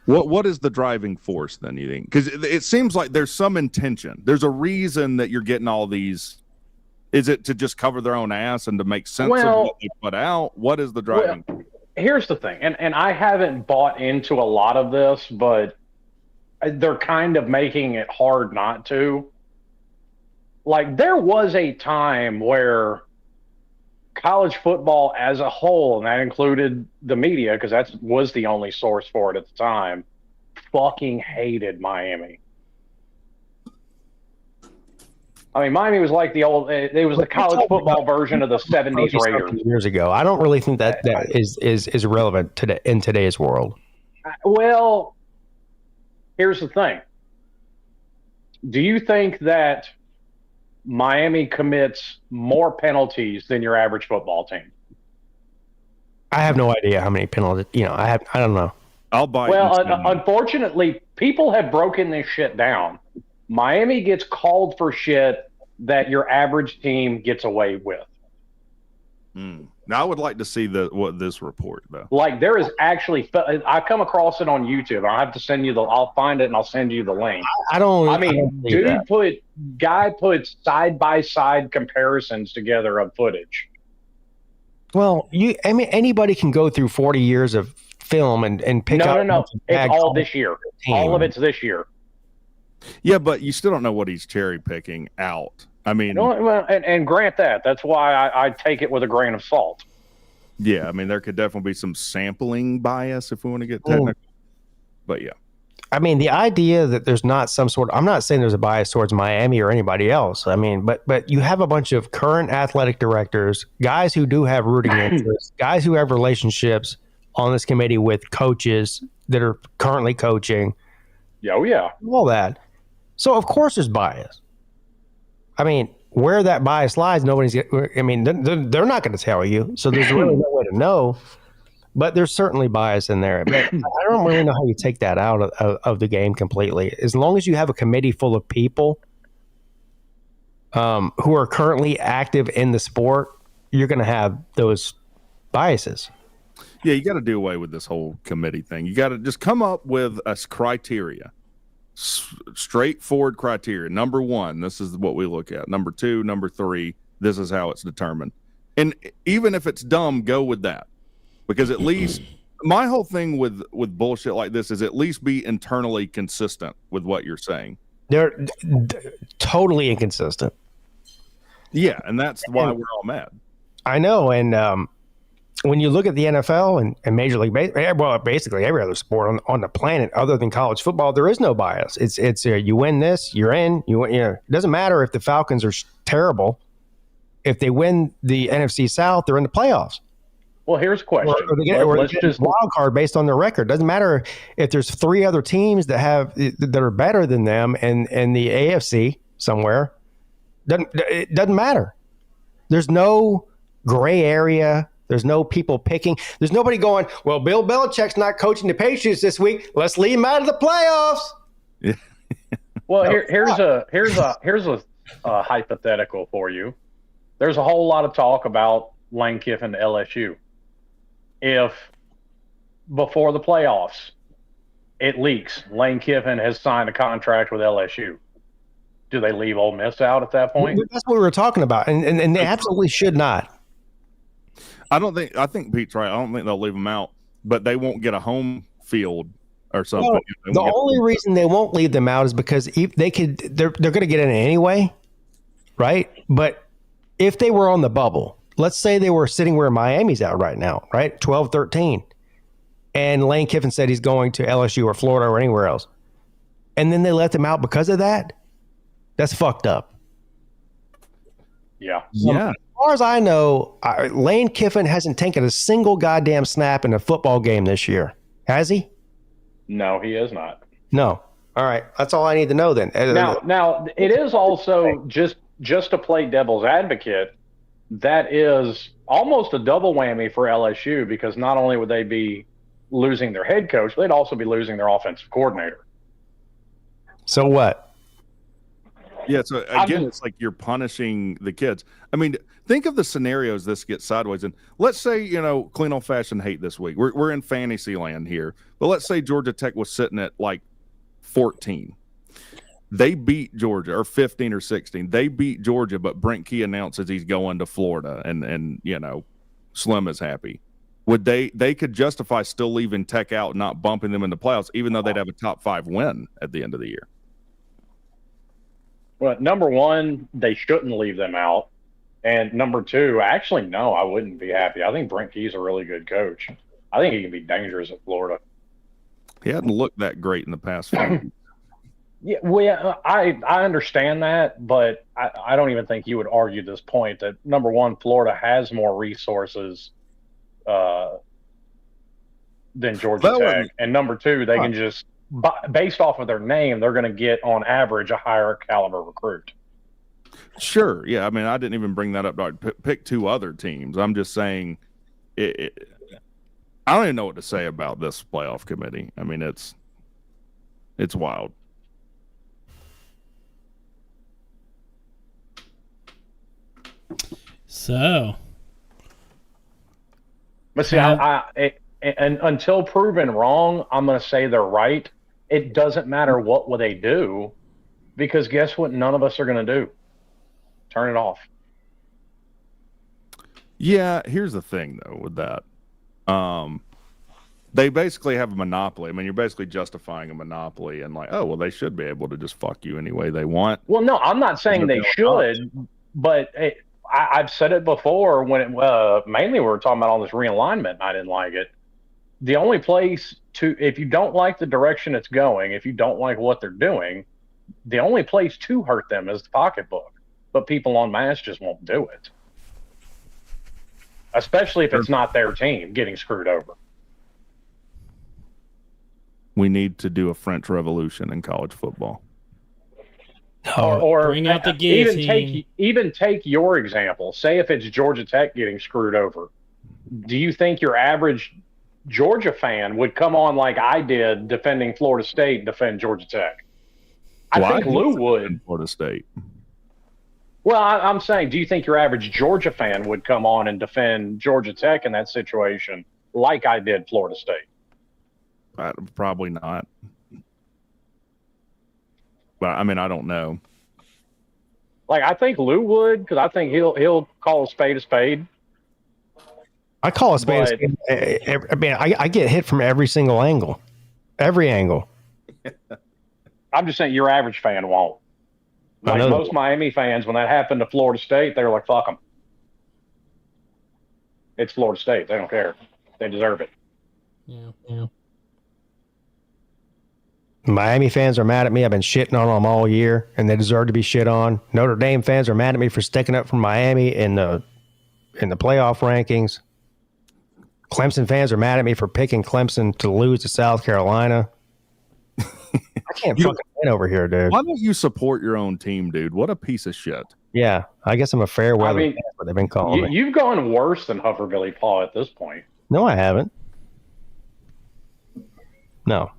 What is the driving force then, you think? Because it seems like there's some intention. There's a reason that you're getting all these. Is it to just cover their own ass and to make sense of what they put out? What is the driving force? Here's the thing, and I haven't bought into a lot of this, but they're kind of making it hard not to. Like, there was a time where college football as a whole, and that included the media, because that was the only source for it at the time, fucking hated Miami. I mean, Miami was like it was the college football version of the 70s Raiders. Years ago. I don't really think that is relevant in today's world. Well, here's the thing. Do you think that Miami commits more penalties than your average football team? I have no idea how many penalties. I don't know. I'll buy. Well, unfortunately, people have broken this shit down. Miami gets called for shit that your average team gets away with. Now, I would like to see this report though. Like, there is actually, I come across it on YouTube. I'll have to send you I'll find it and I'll send you the link. Guy puts side by side comparisons together of footage. Well, anybody can go through 40 years of film and pick up. No. It's all this year. All of it's this year. Yeah, but you still don't know what he's cherry picking out. I mean, and grant that. That's why I take it with a grain of salt. Yeah, I mean, there could definitely be some sampling bias if we want to get technical. But yeah. I mean, the idea that there's not some sort of, I'm not saying there's a bias towards Miami or anybody else. I mean, but you have a bunch of current athletic directors, guys who do have rooting interests, guys who have relationships on this committee with coaches that are currently coaching. Oh, yeah. All that. So, of course, there's bias. I mean, where that bias lies, they're not going to tell you. So there's really no way to know. But there's certainly bias in there. But I don't really know how you take that out of the game completely. As long as you have a committee full of people who are currently active in the sport, you're going to have those biases. Yeah, you got to do away with this whole committee thing. You got to just come up with a criteria, straightforward criteria. Number one, this is what we look at. Number two, number three, this is how it's determined. And even if it's dumb, go with that. Because at least my whole thing with bullshit like this is at least be internally consistent with what you're saying. They're totally inconsistent. Yeah, and that's why we're all mad. I know. And when you look at the NFL and Major League Baseball, well, basically every other sport on the planet other than college football, there is no bias. It's you win this, you're in. It doesn't matter if the Falcons are terrible. If they win the NFC South, they're in the playoffs. Well, here's a question. Or they get, Let's they get just a wild card based on their record. Doesn't matter if there's 3 other teams that are better than them and the AFC somewhere. It doesn't matter. There's no gray area. There's no people picking. There's nobody going, well, Bill Belichick's not coaching the Patriots this week. Let's leave him out of the playoffs. Yeah. Well, here's a hypothetical for you. There's a whole lot of talk about Lane Kiffin to LSU. If before the playoffs it leaks Lane Kiffin has signed a contract with LSU, do they leave Ole Miss out at that point? That's what we were talking about, and they absolutely should not. I think Pete's right. I don't think they'll leave them out, but they won't get a home field or something. No, the only reason they won't leave them out is because if they're going to get in anyway, right? But if they were on the bubble, let's say they were sitting where Miami's at right now, right? 12-13. And Lane Kiffin said he's going to LSU or Florida or anywhere else. And then they let them out because of that. That's fucked up. Yeah. Yeah. As far as I know, Lane Kiffin hasn't taken a single goddamn snap in a football game this year. Has he? No, he is not. No. All right. That's all I need to know then. Now it is also just to play devil's advocate, that is almost a double whammy for LSU, because not only would they be losing their head coach, they'd also be losing their offensive coordinator. So what? Yeah, so again, it's like you're punishing the kids. I mean, think of the scenarios this gets sideways in. Let's say, clean old fashioned hate this week. We're in fantasy land here. But let's say Georgia Tech was sitting at like 14. They beat Georgia, or 15 or 16. They beat Georgia, but Brent Key announces he's going to Florida, and Slim is happy. Would they could justify still leaving Tech out, not bumping them in the playoffs, even though they'd have a top 5 win at the end of the year? Well, number one, they shouldn't leave them out. And number two, actually, no, I wouldn't be happy. I think Brent Key's a really good coach. I think he can be dangerous at Florida. He hadn't looked that great in the past 5 years. Yeah, well, I understand that, but I don't even think you would argue this point that, number one, Florida has more resources than Georgia Tech. And number two, they can just, based off of their name, they're going to get, on average, a higher caliber recruit. Sure. Yeah. I mean, I didn't even bring that up. Pick 2 other teams. I'm just saying I don't even know what to say about this playoff committee. I mean, it's wild. So, but see, and until proven wrong, I'm going to say they're right. It doesn't matter what will they do, because guess what? None of us are going to do. Turn it off. Yeah. Here's the thing, though, with that. They basically have a monopoly. I mean, you're basically justifying a monopoly and like, oh, well, they should be able to just fuck you any way they want. Well, no, I'm not saying they should, but I've said it before when mainly we were talking about all this realignment and I didn't like it. The only place if you don't like the direction it's going, if you don't like what they're doing, the only place to hurt them is the pocketbook. But people en masse just won't do it. Especially if it's not their team getting screwed over. We need to do a French Revolution in college football. Or bring out the guillotine. Even take your example. Say if it's Georgia Tech getting screwed over. Do you think your average Georgia fan would come on like I did defending Florida State and defend Georgia Tech? I think Lou would. Florida State. Well, I'm saying, do you think your average Georgia fan would come on and defend Georgia Tech in that situation like I did Florida State? Probably not. But I mean, I don't know. Like, I think Lou would, because I think he'll call a spade a spade. I call a spade a spade. I mean, I get hit from every single angle. Every angle. I'm just saying your average fan won't. Like most Miami fans, when that happened to Florida State, they were like, fuck them. It's Florida State. They don't care. They deserve it. Yeah. Miami fans are mad at me. I've been shitting on them all year, and they deserve to be shit on. Notre Dame fans are mad at me for sticking up for Miami in the playoff rankings. Clemson fans are mad at me for picking Clemson to lose to South Carolina. I can't fucking win over here, dude. Why don't you support your own team, dude? What a piece of shit. Yeah, I guess I'm a fair weather fan, what they've been calling me. You've gone worse than Hufferbilly Paul at this point. No, I haven't. No.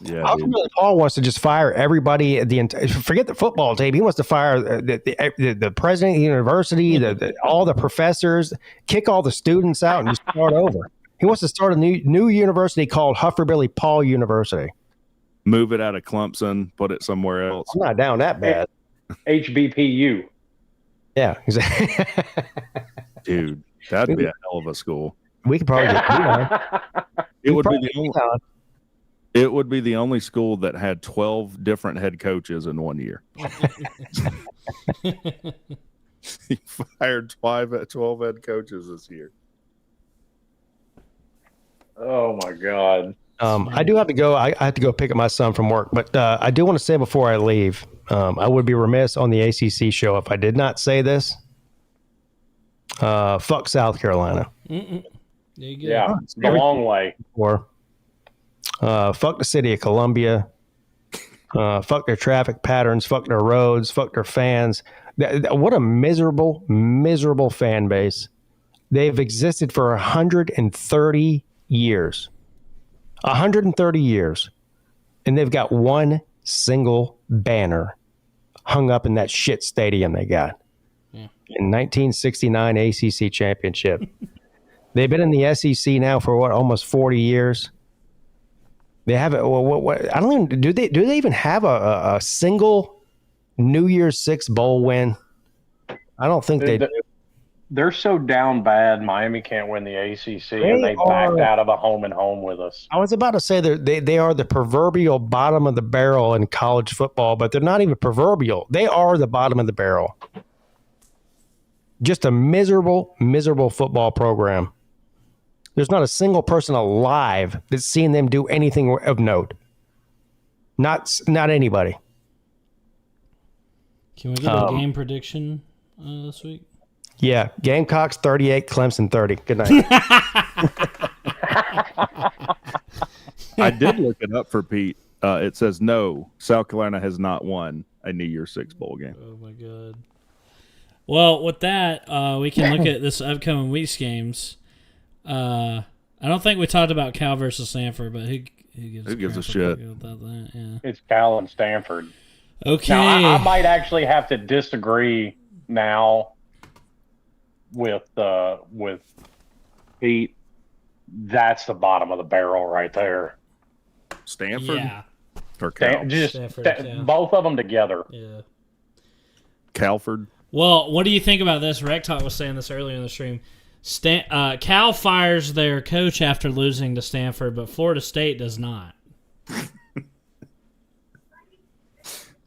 Yeah, Hufferbilly Paul wants to just fire everybody. Forget the football team. He wants to fire the president of the university, all the professors, kick all the students out, and just start over. He wants to start a new university called Hufferbilly Paul University. Move it out of Clemson, put it somewhere else. I'm not down that bad. HBPU. Yeah, exactly. Dude, that'd be a hell of a school. We could probably get It would be the only school that had 12 different head coaches in 1 year. He fired 12 head coaches this year. Oh my God. I do have to go. I have to go pick up my son from work, but I do want to say before I leave, I would be remiss on the ACC show if I did not say this. Fuck South Carolina. There you go. Yeah, the long way. Or fuck the city of Columbia. Fuck their traffic patterns. Fuck their roads. Fuck their fans. What a miserable, miserable fan base. They've existed for 130 years. 130 years. And they've got one single banner hung up in that shit stadium they got. Yeah. In 1969 ACC championship. They've been in the SEC now for almost 40 years. They have it. I don't even do they even have a single New Year's Six bowl win? I don't think they do. They're so down bad. Miami can't win the ACC, and they backed out of a home and home with us. I was about to say they are the proverbial bottom of the barrel in college football, but they're not even proverbial. They are the bottom of the barrel. Just a miserable, miserable football program. There's not a single person alive that's seen them do anything of note. Not anybody. Can we get a game prediction this week? Yeah, Gamecocks 38, Clemson 30. Good night. I did look it up for Pete. It says no, South Carolina has not won a New Year's Six bowl game. Oh my God. Well, with that, we can look at this upcoming week's games. I don't think we talked about Cal versus Stanford, but who gives a shit about that? Yeah. It's Cal and Stanford. Okay. Now, I might actually have to disagree now with Pete. That's the bottom of the barrel right there. Stanford? Yeah. Or Cal? Both of them together. Yeah. Calford? Well, what do you think about this? Rectalk was saying this earlier in the stream. Cal fires their coach after losing to Stanford, but Florida State does not.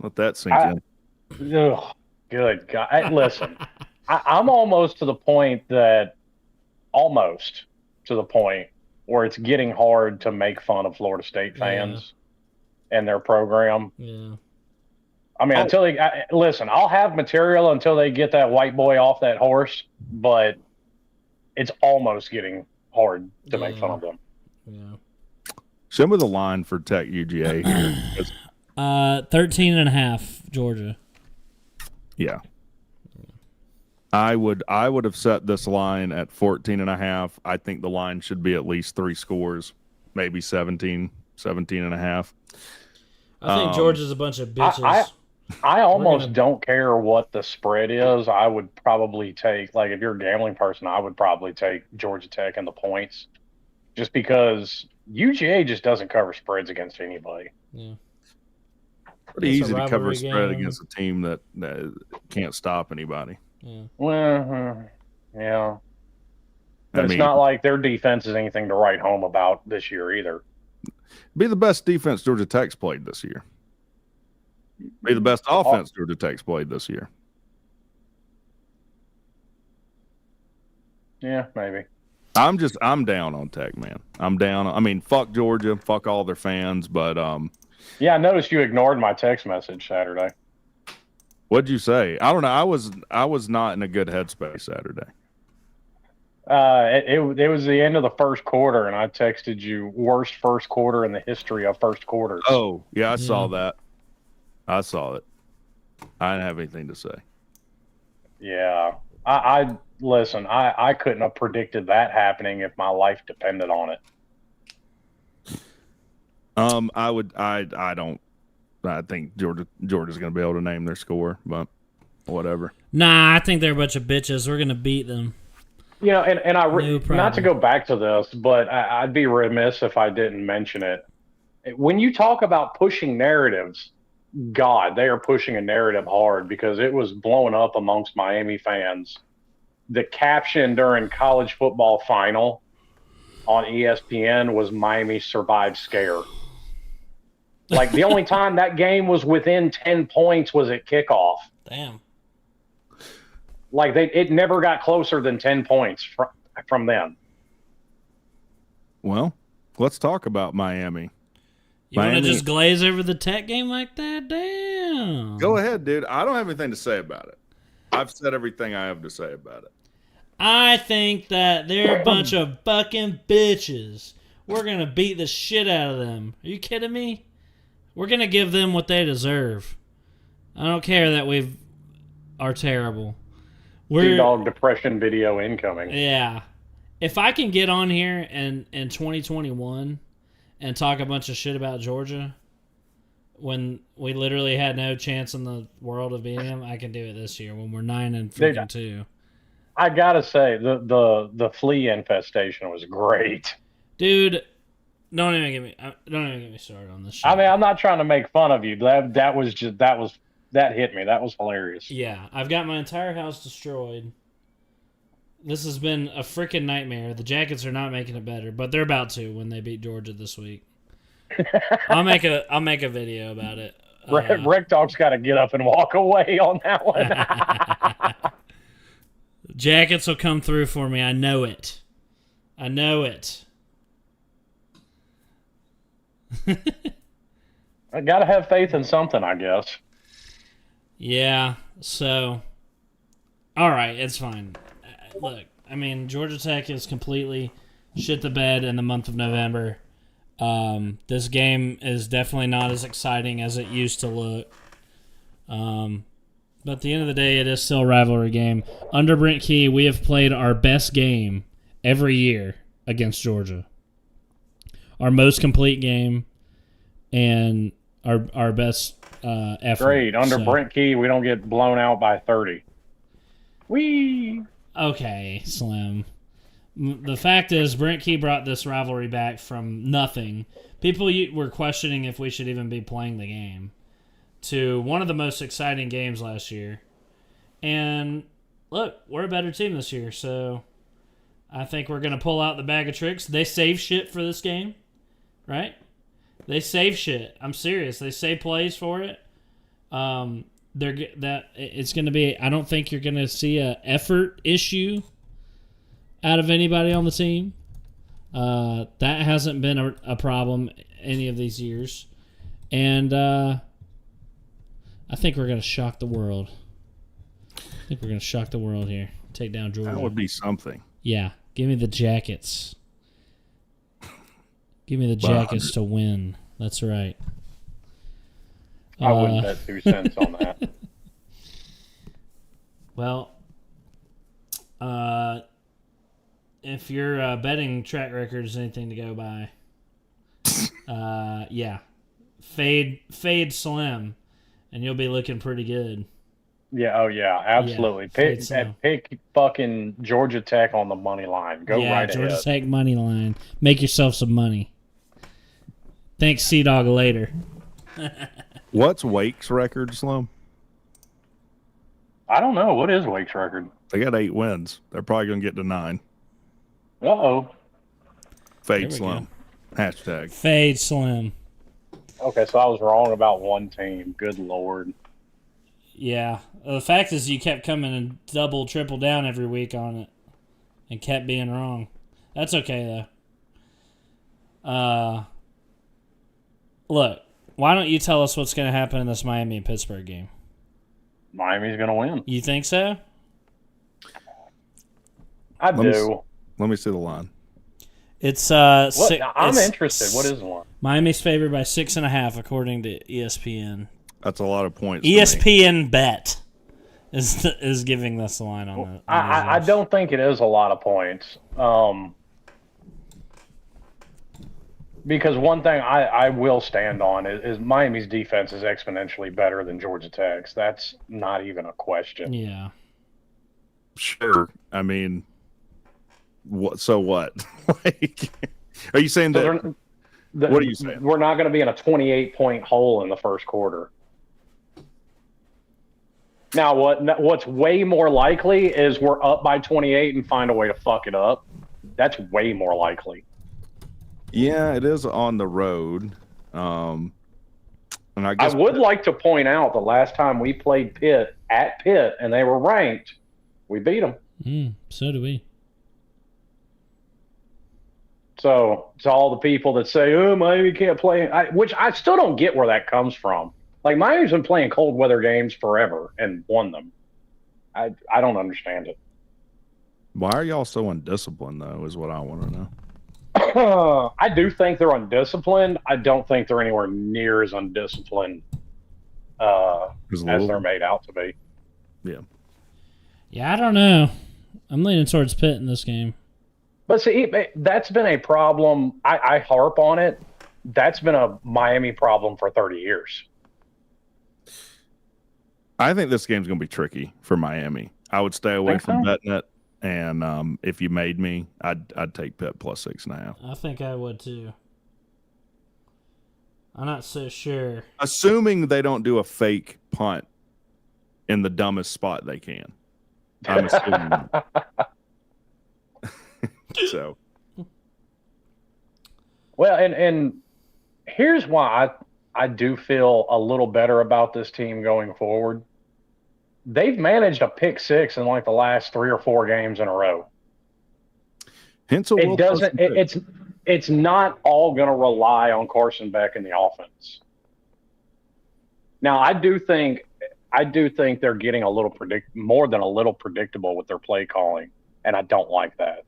Let that sink in. Ugh, good God. Listen, I'm almost to the point where it's getting hard to make fun of Florida State fans and their program. Yeah. I mean, listen, I'll have material until they get that white boy off that horse, but it's almost getting hard to make fun of them. Yeah. Show me the line for Tech UGA here. 13.5, Georgia. Yeah. I would have set this line at 14.5. I think the line should be at least 3 scores, maybe 17 and a half. I think Georgia's a bunch of bitches. I almost don't care what the spread is. I would probably take, like, if you're a gambling person, I would probably take Georgia Tech and the points, just because UGA just doesn't cover spreads against anybody. Yeah. Pretty easy to cover a spread against a team that can't stop anybody. Yeah. Well, yeah. But it's not like their defense is anything to write home about this year either. Be the best defense Georgia Tech's played this year. Be the best offense Georgia Tech's played this year. Yeah, maybe. I'm down on Tech, man. I'm down. I mean, fuck Georgia, fuck all their fans, but yeah, I noticed you ignored my text message Saturday. What'd you say? I don't know. I was not in a good headspace Saturday. It was the end of the first quarter, and I texted you worst first quarter in the history of first quarters. Oh, yeah, I saw that. I saw it. I didn't have anything to say. Yeah. I listen, I couldn't have predicted that happening if my life depended on it. I think Georgia's going to be able to name their score, but whatever. Nah, I think they're a bunch of bitches. We're gonna beat them. You know, and No not to problem. go back to this, but I'd be remiss if I didn't mention it. When you talk about pushing narratives, God, they are pushing a narrative hard because it was blowing up amongst Miami fans. The caption during college football final on ESPN was Miami survived scare. Like the only time that game was within 10 points was at kickoff. Damn. Like it never got closer than 10 points from them. Well, let's talk about Miami. You want to just glaze over the Tech game like that? Damn. Go ahead, dude. I don't have anything to say about it. I've said everything I have to say about it. I think that they're a bunch of fucking bitches. We're going to beat the shit out of them. Are you kidding me? We're going to give them what they deserve. I don't care that we are terrible. Dog depression video incoming. Yeah. If I can get on here in 2021 and talk a bunch of shit about Georgia when we literally had no chance in the world of beating them, I can do it this year when we're 9-2. I gotta say, the flea infestation was great. Dude, don't even get me started on this shit. I mean, I'm not trying to make fun of you. That hit me. That was hilarious. Yeah, I've got my entire house destroyed. This has been a freaking nightmare. The Jackets are not making it better, but they're about to when they beat Georgia this week. I'll make a video about it. Rick Dog's got to get up and walk away on that one. Jackets will come through for me. I know it. I gotta have faith in something, I guess. Yeah, so all right, it's fine. Look, I mean, Georgia Tech is completely shit the bed in the month of November. This game is definitely not as exciting as it used to look. But at the end of the day, it is still a rivalry game. Under Brent Key, we have played our best game every year against Georgia. Our most complete game and our best effort. Great. Under Brent Key, we don't get blown out by 30. Whee! Okay, Slim. The fact is, Brent Key brought this rivalry back from nothing. People were questioning if we should even be playing the game to one of the most exciting games last year. And look, we're a better team this year, so I think we're going to pull out the bag of tricks. They save shit for this game, right? They save shit. I'm serious. They save plays for it. It's going to be. I don't think you're going to see a effort issue out of anybody on the team. That hasn't been a problem any of these years, and I think we're going to shock the world. Here. Take down Georgia. That would be something. Yeah, give me the Jackets. Give me the Jackets to win. That's right. I wouldn't bet 2 cents on that. Well, if your betting track record is anything to go by, yeah, fade Slim, and you'll be looking pretty good. Yeah, oh yeah, absolutely. Yeah, pick fucking Georgia Tech on the money line. Go right ahead. Georgia Tech money line. Make yourself some money. Thanks, Sea-Dog, later. What's Wake's record, Slum? I don't know. What is Wake's record? They got 8 wins. They're probably going to get to 9. Uh-oh. Fade Slum. Hashtag. Fade Slim. Okay, so I was wrong about one team. Good Lord. Yeah. The fact is you kept coming and double, triple down every week on it and kept being wrong. That's okay, though. Look, why don't you tell us what's going to happen in this Miami and Pittsburgh game? Miami's going to win. You think so? I do. Let me see the line. It's I'm interested. What is the line? Miami's favored by 6.5 according to ESPN. That's a lot of points. ESPN Bet is giving us the line on that. I don't think it is a lot of points. Because one thing I will stand on is Miami's defense is exponentially better than Georgia Tech's. That's not even a question. Yeah. Sure. I mean, what? So what? Like, are you saying that? What are you saying? We're not going to be in a 28-point hole in the first quarter. Now, what's way more likely is we're up by 28 and find a way to fuck it up. That's way more likely. Yeah, it is on the road. And I guess I would like to point out the last time we played Pitt at Pitt and they were ranked, we beat them. So do we. So to all the people that say, "Oh, Miami can't play," which I still don't get where that comes from. Like, Miami's been playing cold weather games forever and won them. I don't understand it. Why are y'all so undisciplined, though, is what I want to know. I do think they're undisciplined. I don't think they're anywhere near as undisciplined as they're made out to be. Yeah. Yeah, I don't know. I'm leaning towards Pitt in this game. But see, that's been a problem. I harp on it. That's been a Miami problem for 30 years. I think this game's going to be tricky for Miami. I would stay away from betting it. And if you made me, I'd take Pitt plus 6.5. I think I would too. I'm not so sure. Assuming they don't do a fake punt in the dumbest spot they can. I'm assuming that. So. Well, and here's why I do feel a little better about this team going forward. They've managed a pick six in like the last 3 or 4 games in a row. It's not all going to rely on Carson Beck and the offense. Now, I do think they're getting a little more than a little predictable with their play calling, and I don't like that.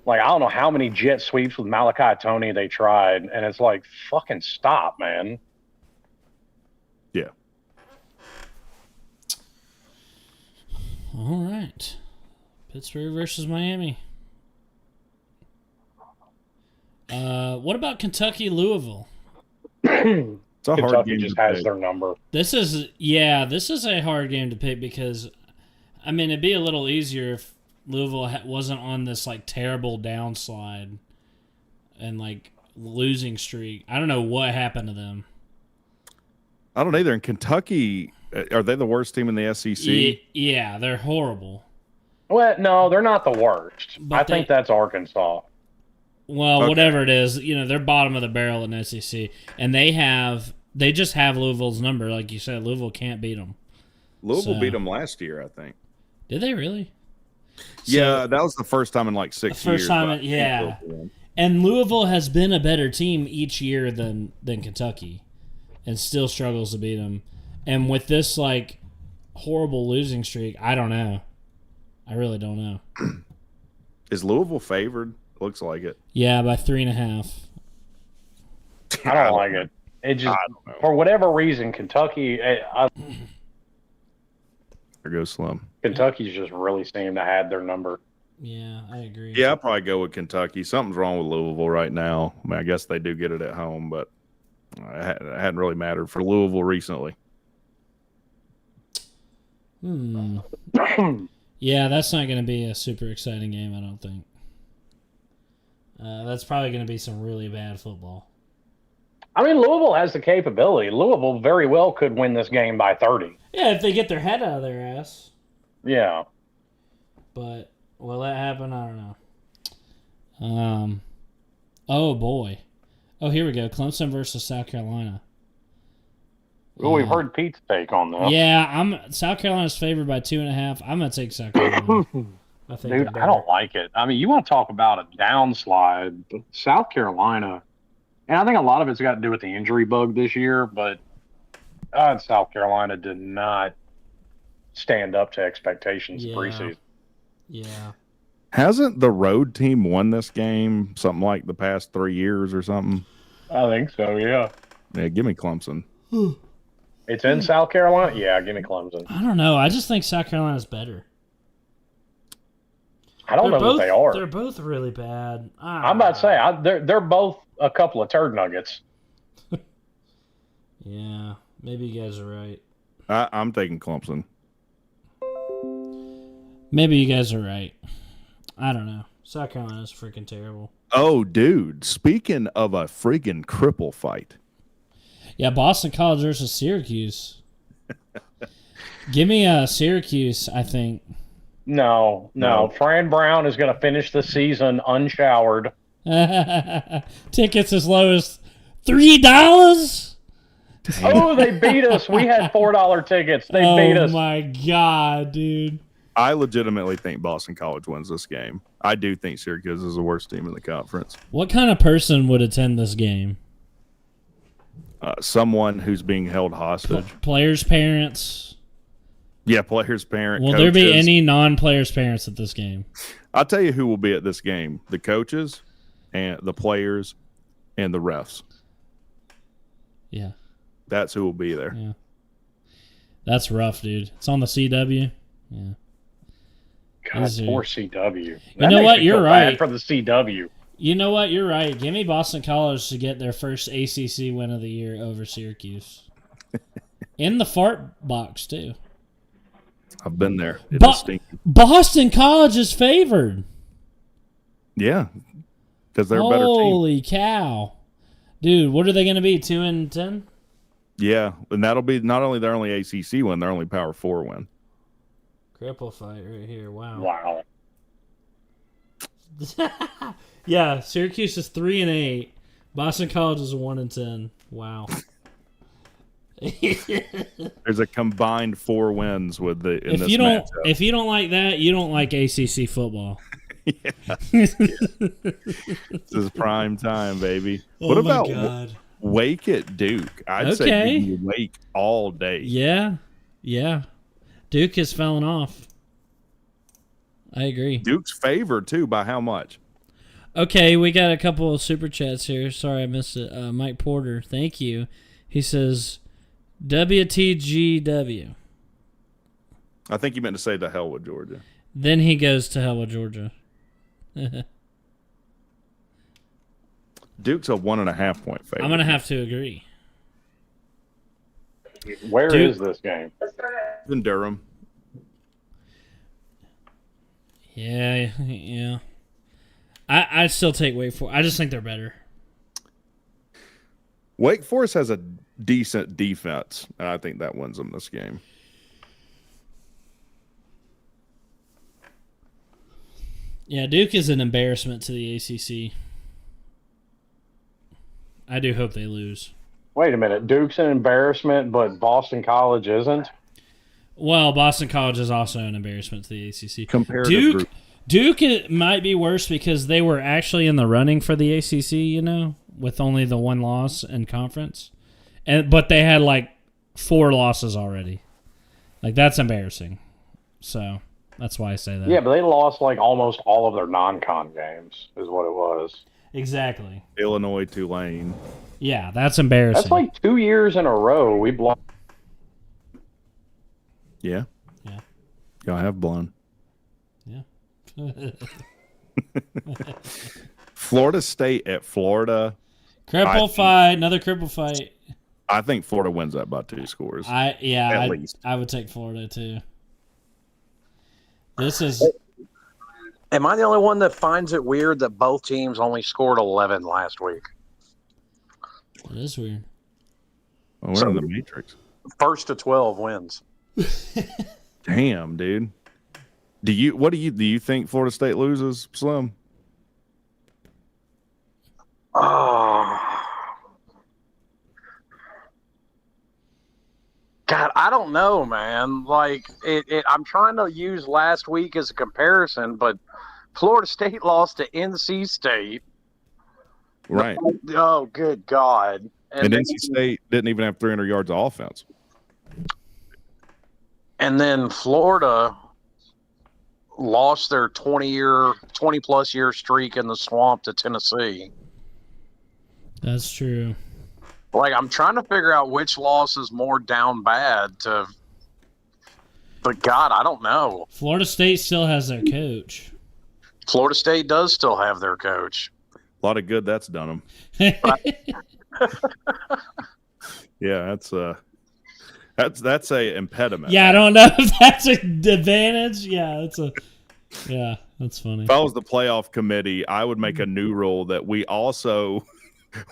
Like, I don't know how many jet sweeps with Malachi Tony they tried, and it's like, fucking stop, man. Yeah. All right. Pittsburgh versus Miami. What about Kentucky, Louisville? It's a hard Kentucky game just to has pick. their number. This is a hard game to pick because, I mean, it'd be a little easier if Louisville wasn't on this like terrible downslide and like losing streak. I don't know what happened to them. I don't either. In Kentucky, are they the worst team in the SEC? Yeah, they're horrible. Well, no, they're not the worst. But I think that's Arkansas. Well, Okay. whatever it is, they're bottom of the barrel in SEC, and they just have Louisville's number, like you said. Louisville can't beat them. Louisville beat them last year, I think. Did they really? Yeah, that was the first time in like 6 years. First time, yeah. And Louisville has been a better team each year than Kentucky, and still struggles to beat them. And with this like horrible losing streak, I don't know. I really don't know. Is Louisville favored? Looks like it. Yeah, by 3.5. I don't like it. It just, for whatever reason, Kentucky, There goes Slim. Kentucky's just really seemed to have their number. Yeah, I agree. Yeah, I'll probably go with Kentucky. Something's wrong with Louisville right now. I mean, I guess they do get it at home, but it hadn't really mattered for Louisville recently. Yeah, that's not going to be a super exciting game, I don't think. That's probably going to be some really bad football. I mean, Louisville has the capability. Louisville very well could win this game by 30. Yeah, if they get their head out of their ass. Yeah. But will that happen? I don't know. Oh, boy. Oh, here we go. Clemson versus South Carolina. Well, we've heard Pete's take on that. Yeah, South Carolina's favored by 2.5. I'm going to take South Carolina. Dude, I don't like it. I mean, you want to talk about a downslide, but South Carolina, and I think a lot of it's got to do with the injury bug this year, but South Carolina did not stand up to expectations preseason. Yeah. Hasn't the road team won this game something like the past 3 years or something? I think so. Yeah. Yeah, give me Clemson. It's in South Carolina. Yeah, give me Clemson. I don't know. I just think South Carolina's better. I don't know that they are. They're both really bad. I'm about to say they're both a couple of turd nuggets. Yeah, maybe you guys are right. I'm taking Clemson. Maybe you guys are right. I don't know. South Carolina's freaking terrible. Oh, dude. Speaking of a freaking cripple fight. Yeah, Boston College versus Syracuse. Give me Syracuse, I think. No. Fran Brown is going to finish the season unshowered. Tickets as low as $3? Oh, they beat us. We had $4 tickets. They beat us. Oh, my God, dude. I legitimately think Boston College wins this game. I do think Syracuse is the worst team in the conference. What kind of person would attend this game? Someone who's being held hostage. Players' parents? Yeah, players' parents. Will there be any non-players' parents at this game? I'll tell you who will be at this game. The coaches, and the players, and the refs. Yeah. That's who will be there. Yeah. That's rough, dude. It's on the CW. Yeah. God, poor CW. You know what? You're right. For the CW. You know what? You're right. Give me Boston College to get their first ACC win of the year over Syracuse. In the fart box, too. I've been there. Boston College is favored. Yeah. Because they're a better team. Holy cow. Dude, what are they going to be? 2-10? Yeah. And that'll be not only their only ACC win, their only Power 4 win. Cripple fight right here. Wow. Wow. Yeah, Syracuse is 3-8. Boston College is 1-10. Wow. There's a combined 4 wins with the. If you don't like that, you don't like ACC football. This is prime time, baby. What about Wake at Duke? I'd say give me Wake all day. Yeah. Duke has fallen off. I agree. Duke's favored, too, by how much? Okay, we got a couple of super chats here. Sorry, I missed it. Mike Porter, thank you. He says, WTGW. I think you meant to say to hell with Georgia. Then he goes to hell with Georgia. Duke's a 1.5 point favorite. I'm going to have to agree. Where is this game? In Durham. Yeah. I still take Wake Forest. I just think they're better. Wake Forest has a decent defense, and I think that wins them this game. Yeah, Duke is an embarrassment to the ACC. I do hope they lose. Wait a minute. Duke's an embarrassment, but Boston College isn't? Well, Boston College is also an embarrassment to the ACC. Comparative Duke it might be worse because they were actually in the running for the ACC, with only the 1 loss in conference. But they had like 4 losses already. Like, that's embarrassing. So that's why I say that. Yeah, but they lost like almost all of their non-con games is what it was. Exactly. Illinois, Tulane. Yeah, that's embarrassing. That's like 2 years in a row we blocked. Yeah. Y'all have blown. Yeah. Florida State at Florida. Another cripple fight. I think Florida wins that by 2 scores. At least. I would take Florida too. This is. Am I the only one that finds it weird that both teams only scored 11 last week? It is weird. Well, we're in the Matrix. First to 12 wins. Damn, dude. Do you think Florida State loses, Slim? Oh. God, I don't know, man. Like, I'm trying to use last week as a comparison, but Florida State lost to NC State. Right. Oh, good God. And NC State didn't even have 300 yards of offense. And then Florida lost their 20-plus year streak in the swamp to Tennessee. That's true. Like, I'm trying to figure out which loss is more down bad to. But God, I don't know. Florida State still has their coach. Florida State does still have their coach. A lot of good that's done them. Yeah, that's a impediment. Yeah, I don't know if that's an advantage. Yeah, that's funny. If I was the playoff committee, I would make a new rule that we also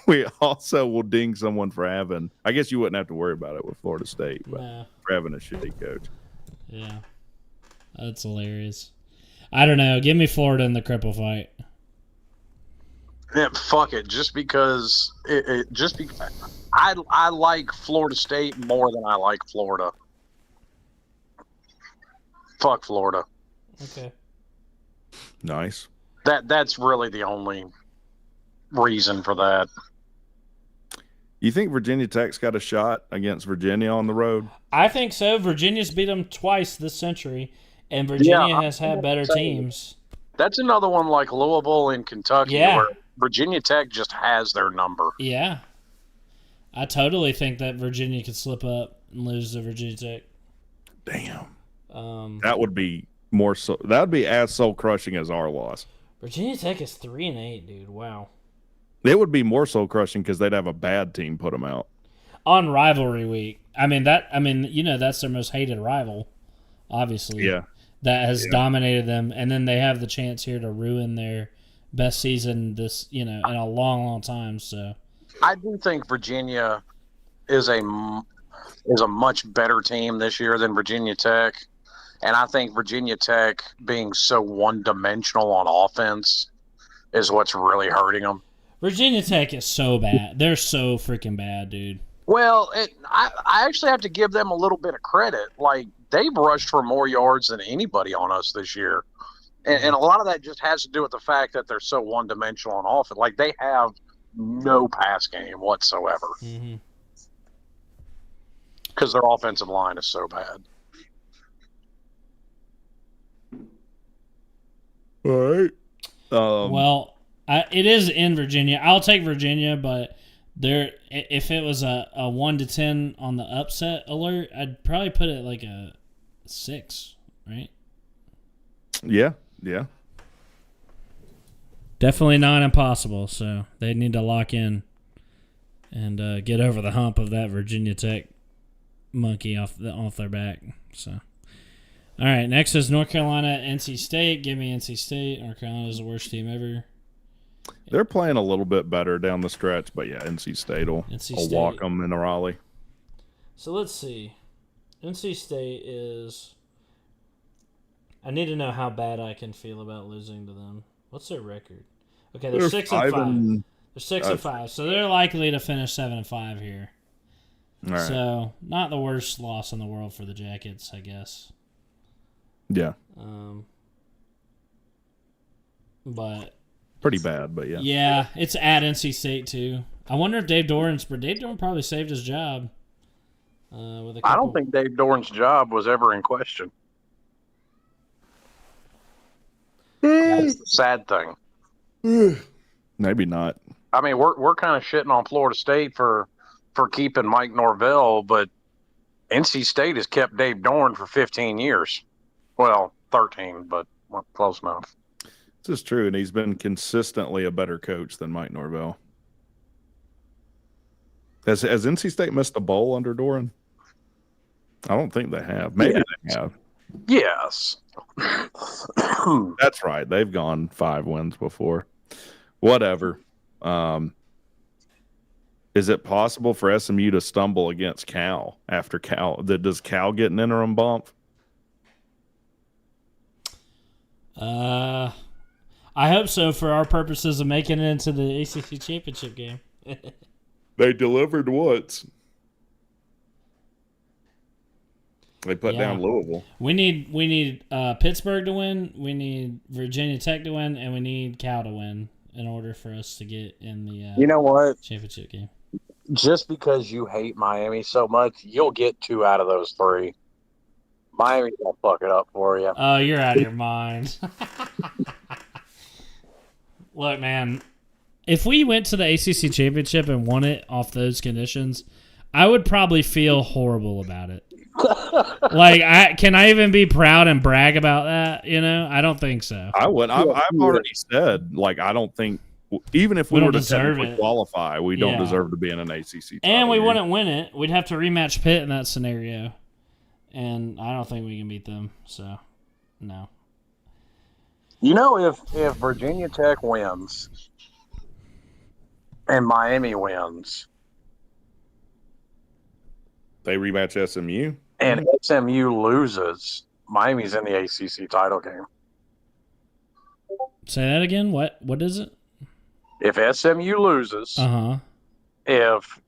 will ding someone for having. I guess you wouldn't have to worry about it with Florida State, but for having a shitty coach. Yeah, that's hilarious. I don't know. Give me Florida in the cripple fight. Yeah, fuck it. Just because I like Florida State more than I like Florida. Fuck Florida. Okay. Nice. That's really the only reason for that. You think Virginia Tech's got a shot against Virginia on the road? I think so. Virginia's beat them twice this century, and Virginia has had better teams. That's another one like Louisville and Kentucky where Virginia Tech just has their number. Yeah. I totally think that Virginia could slip up and lose to Virginia Tech. Damn. That would be more so. That would be as soul crushing as our loss. Virginia Tech is 3-8, dude. Wow. It would be more soul crushing because they'd have a bad team put them out on rivalry week. That's their most hated rival, obviously. Yeah. That has dominated them, and then they have the chance here to ruin their best season in a long, long time. So I do think Virginia is a much better team this year than Virginia Tech, and I think Virginia Tech being so one-dimensional on offense is what's really hurting them. Virginia Tech is so bad. They're so freaking bad, dude. Well, I actually have to give them a little bit of credit. Like, they've rushed for more yards than anybody on us this year. And a lot of that just has to do with the fact that they're so one-dimensional on offense. Like, they have no pass game whatsoever. Because their offensive line is so bad. All right. It is in Virginia. I'll take Virginia, but if it was a 1-10 on the upset alert, I'd probably put it like a 6, right? Yeah. Definitely not impossible, so they need to lock in and get over the hump of that Virginia Tech monkey off their back. So, all right, next is North Carolina, NC State. Give me NC State. North Carolina is the worst team ever. They're playing a little bit better down the stretch, but yeah, NC State will walk them in Raleigh. So let's see. NC State is. I need to know how bad I can feel about losing to them. What's their record? Okay, they're 6-5. They're 6-5, so they're likely to finish 7-5 here. All right. So not the worst loss in the world for the Jackets, I guess. Yeah. But pretty bad, but yeah. Yeah, it's at NC State too. I wonder if Dave Doran probably saved his job. I don't think Dave Doran's job was ever in question. That's the sad thing. Maybe not. I mean, we're kind of shitting on Florida State for keeping Mike Norvell, but NC State has kept Dave Doran for 15 years. Well, 13, but close enough. This is true, and he's been consistently a better coach than Mike Norvell. Has NC State missed a bowl under Doran? I don't think they have. Maybe they have. Yes. That's right. They've gone 5 wins before. Whatever. Is it possible for SMU to stumble against Cal after Cal? Does Cal get an interim bump? I hope so for our purposes of making it into the ACC championship game. They delivered once. They put down Louisville. We need Pittsburgh to win. We need Virginia Tech to win, and we need Cal to win in order for us to get in the you know what? championship game. Just because you hate Miami so much, you'll get 2 out of those 3. Miami will fuck it up for you. Oh, you're out of your mind. Look, man, if we went to the ACC championship and won it off those conditions, I would probably feel horrible about it. Like, can I even be proud and brag about that? You know, I don't think so. I would. I've already said, like, I don't think, even if we were to deserve technically it. qualify, we don't deserve to be in an ACC title. And we wouldn't win it. We'd have to rematch Pitt in that scenario. And I don't think we can beat them. So, no. You know, if Virginia Tech wins and Miami wins They rematch SMU. and SMU loses, Miami's in the ACC title game. Say that again. What is it? If SMU loses, Uh-huh. if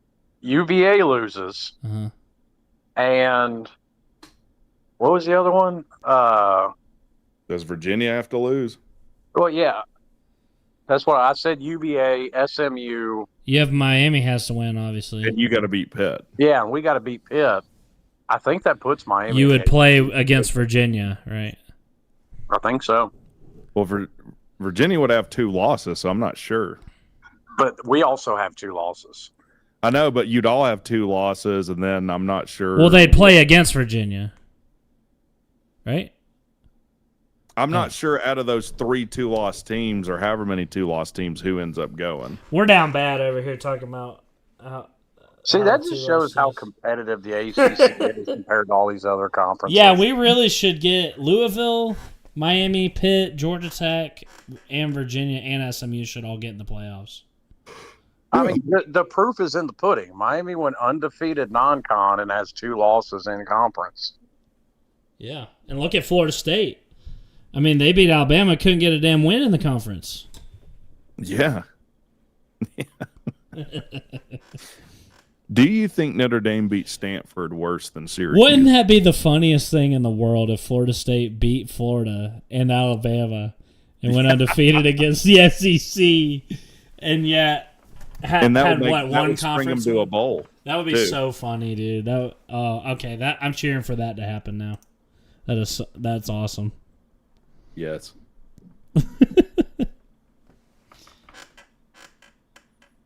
UVA loses, Uh-huh. and what was the other one? Does Virginia have to lose? Well, yeah. That's what I said. UVA, SMU. You have Miami has to win, obviously. And you got to beat Pitt. Yeah, and we got to beat Pitt. I think that puts Miami. You in would the play ACC. against Virginia, right? I think so. Well, Virginia would have 2 losses, so I'm not sure. But we also have 2 losses. I know, but you'd all have 2 losses, and then I'm not sure. Well, they'd play against Virginia, right? I'm not sure out of those 3 2-loss teams or however many 2-loss teams who ends up going. We're down bad over here talking about. See, that just shows how competitive. competitive the ACC is compared to all these other conferences. Yeah, we really should get Louisville, Miami, Pitt, Georgia Tech, and Virginia and SMU should all get in the playoffs. I mean, the proof is in the pudding. Miami went undefeated non-con and has 2 losses in conference. Yeah, and look at Florida State. I mean, they beat Alabama, couldn't get a damn win in the conference. Yeah. Do you think Notre Dame beat Stanford worse than Syracuse? Wouldn't that be the funniest thing in the world if Florida State beat Florida and Alabama and went undefeated against the SEC and yet had that one would bring them conference? to a bowl. That would be too. so funny, dude. Okay. I'm cheering for that to happen now. That's awesome. Yes.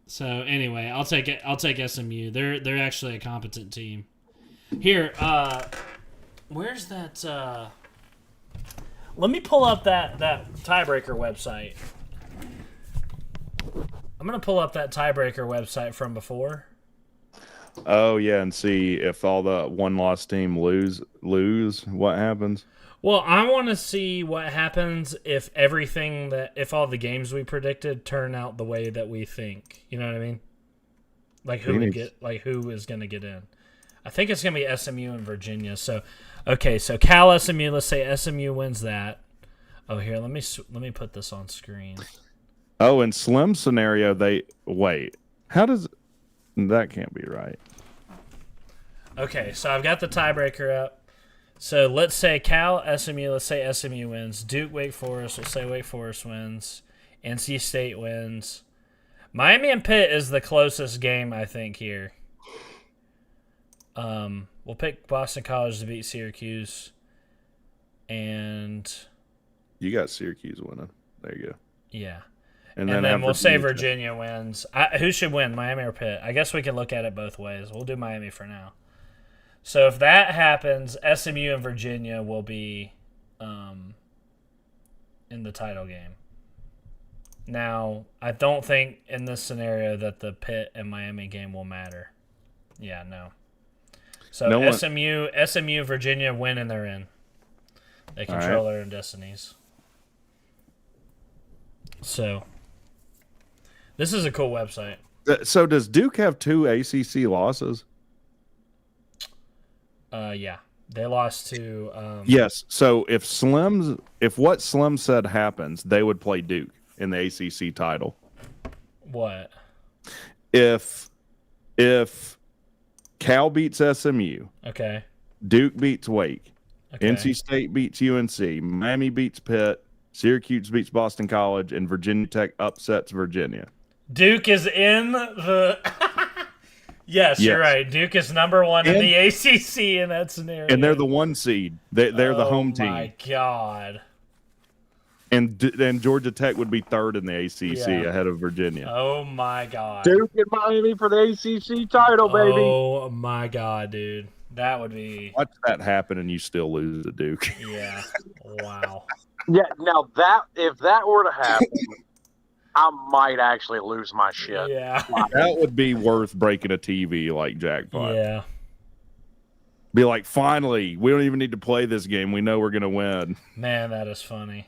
So anyway, I'll take it. I'll take SMU. They're actually a competent team. Here, where's that? Let me pull up that tiebreaker website. I'm gonna pull up that tiebreaker website from before. Oh yeah, and see if all the 1-loss team lose, what happens? Well, I want to see what happens if if all the games we predicted turn out the way that we think. You know what I mean? Like who is going to get in? I think it's going to be SMU and Virginia. So, okay, so Cal SMU. Let's say SMU wins that. Oh, here, let me put this on screen. Oh, in Slim scenario, how does that can't be right? Okay, so I've got the tiebreaker up. So let's say Cal, SMU, let's say SMU wins. Duke, Wake Forest, let's say Wake Forest wins. NC State wins. Miami and Pitt is the closest game, I think, here. We'll pick Boston College to beat Syracuse. And You got Syracuse winning. There you go. yeah. And then have we'll say Virginia. Virginia wins. Who should win, Miami or Pitt? I guess we can look at it both ways. We'll do Miami for now. So if that happens, SMU and Virginia will be in the title game. Now, I don't think in this scenario that the Pitt and Miami game will matter. Yeah, no. So SMU, Virginia win and they're in. They control their own destinies. So this is a cool website. So does Duke have 2 ACC losses? Yeah, they lost to. Yes. So if what Slim said happens, they would play Duke in the ACC title. What? If Cal beats SMU, Okay. Duke beats Wake, Okay. NC State beats UNC, Miami beats Pitt, Syracuse beats Boston College, and Virginia Tech upsets Virginia. Duke is in the. Yes, Yes. you're right. Duke is number 1 in And- the ACC in that scenario. And they're the 1 seed. They're the home team. Oh, my God. And Georgia Tech would be 3rd in the ACC Yeah. ahead of Virginia. Oh, my God. Duke and Miami for the ACC title, baby. Oh, my God, dude. That would be... Watch that happen and you still lose to Duke. Yeah. Wow. Yeah, now that if that were to happen, I might actually lose my shit. Yeah. That would be worth breaking a TV like jackpot. Yeah. Be like, finally, we don't even need to play this game. We know we're going to win. Man, that is funny.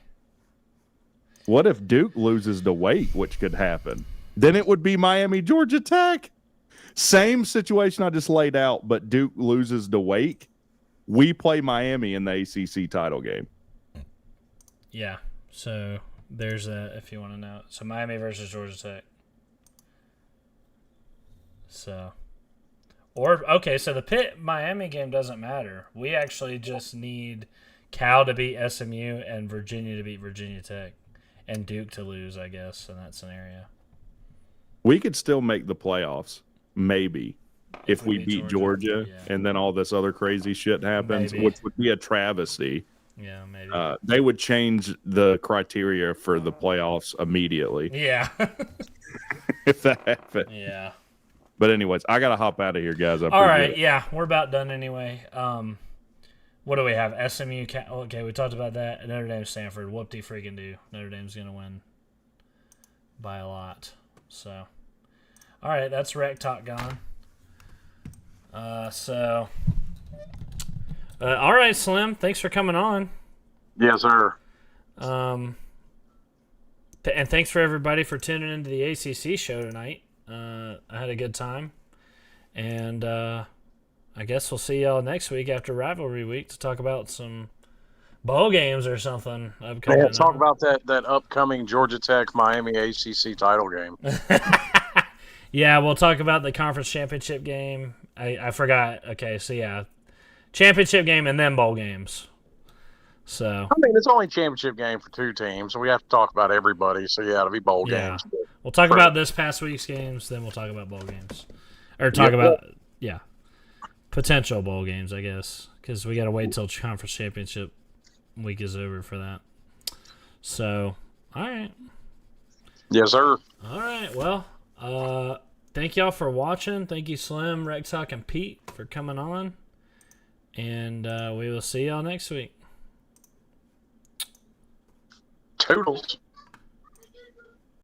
What if Duke loses to Wake, which could happen? Then it would be Miami, Georgia Tech. Same situation I just laid out, but Duke loses to Wake. We play Miami in the ACC title game. Yeah. So there's a, if you want to know. So Miami versus Georgia Tech. So, or, okay, so the Pitt Miami game doesn't matter. We actually just need Cal to beat SMU and Virginia to beat Virginia Tech. And Duke to lose, I guess, in that scenario. We could still make the playoffs, maybe, if we beat Georgia yeah. and then all this other crazy shit happens, Maybe. which would be a travesty. Yeah, maybe. They would change the criteria for the playoffs immediately Yeah. if that happened. Yeah. But anyways, I got to hop out of here, guys. I All right, appreciate it. yeah, we're about done anyway. What do we have? SMU. Okay, we talked about that. Notre Dame, Stanford. Whoop-de freaking do. Notre Dame's gonna win by a lot. So, all right, that's Rec Talk gone. All right, Slim. Thanks for coming on. Yes, sir. And thanks for everybody for tuning into the ACC show tonight. I had a good time, and I guess we'll see y'all next week after Rivalry Week to talk about some bowl games or something. Yeah, talk about that upcoming Georgia Tech Miami ACC title game. Yeah, we'll talk about the conference championship game. I forgot. Okay, so yeah, championship game and then bowl games. So I mean, it's only a championship game for 2 teams, so we have to talk about everybody. So yeah, it'll be bowl yeah, games. we'll talk about this past week's games, then we'll talk about bowl games, or talk about potential bowl games, I guess, because we got to wait till conference championship week is over for that. So, all right. Yes, sir. All right. Well, thank y'all for watching. Thank you, Slim, Rex Talk, and Pete for coming on. And we will see y'all next week. Toodles.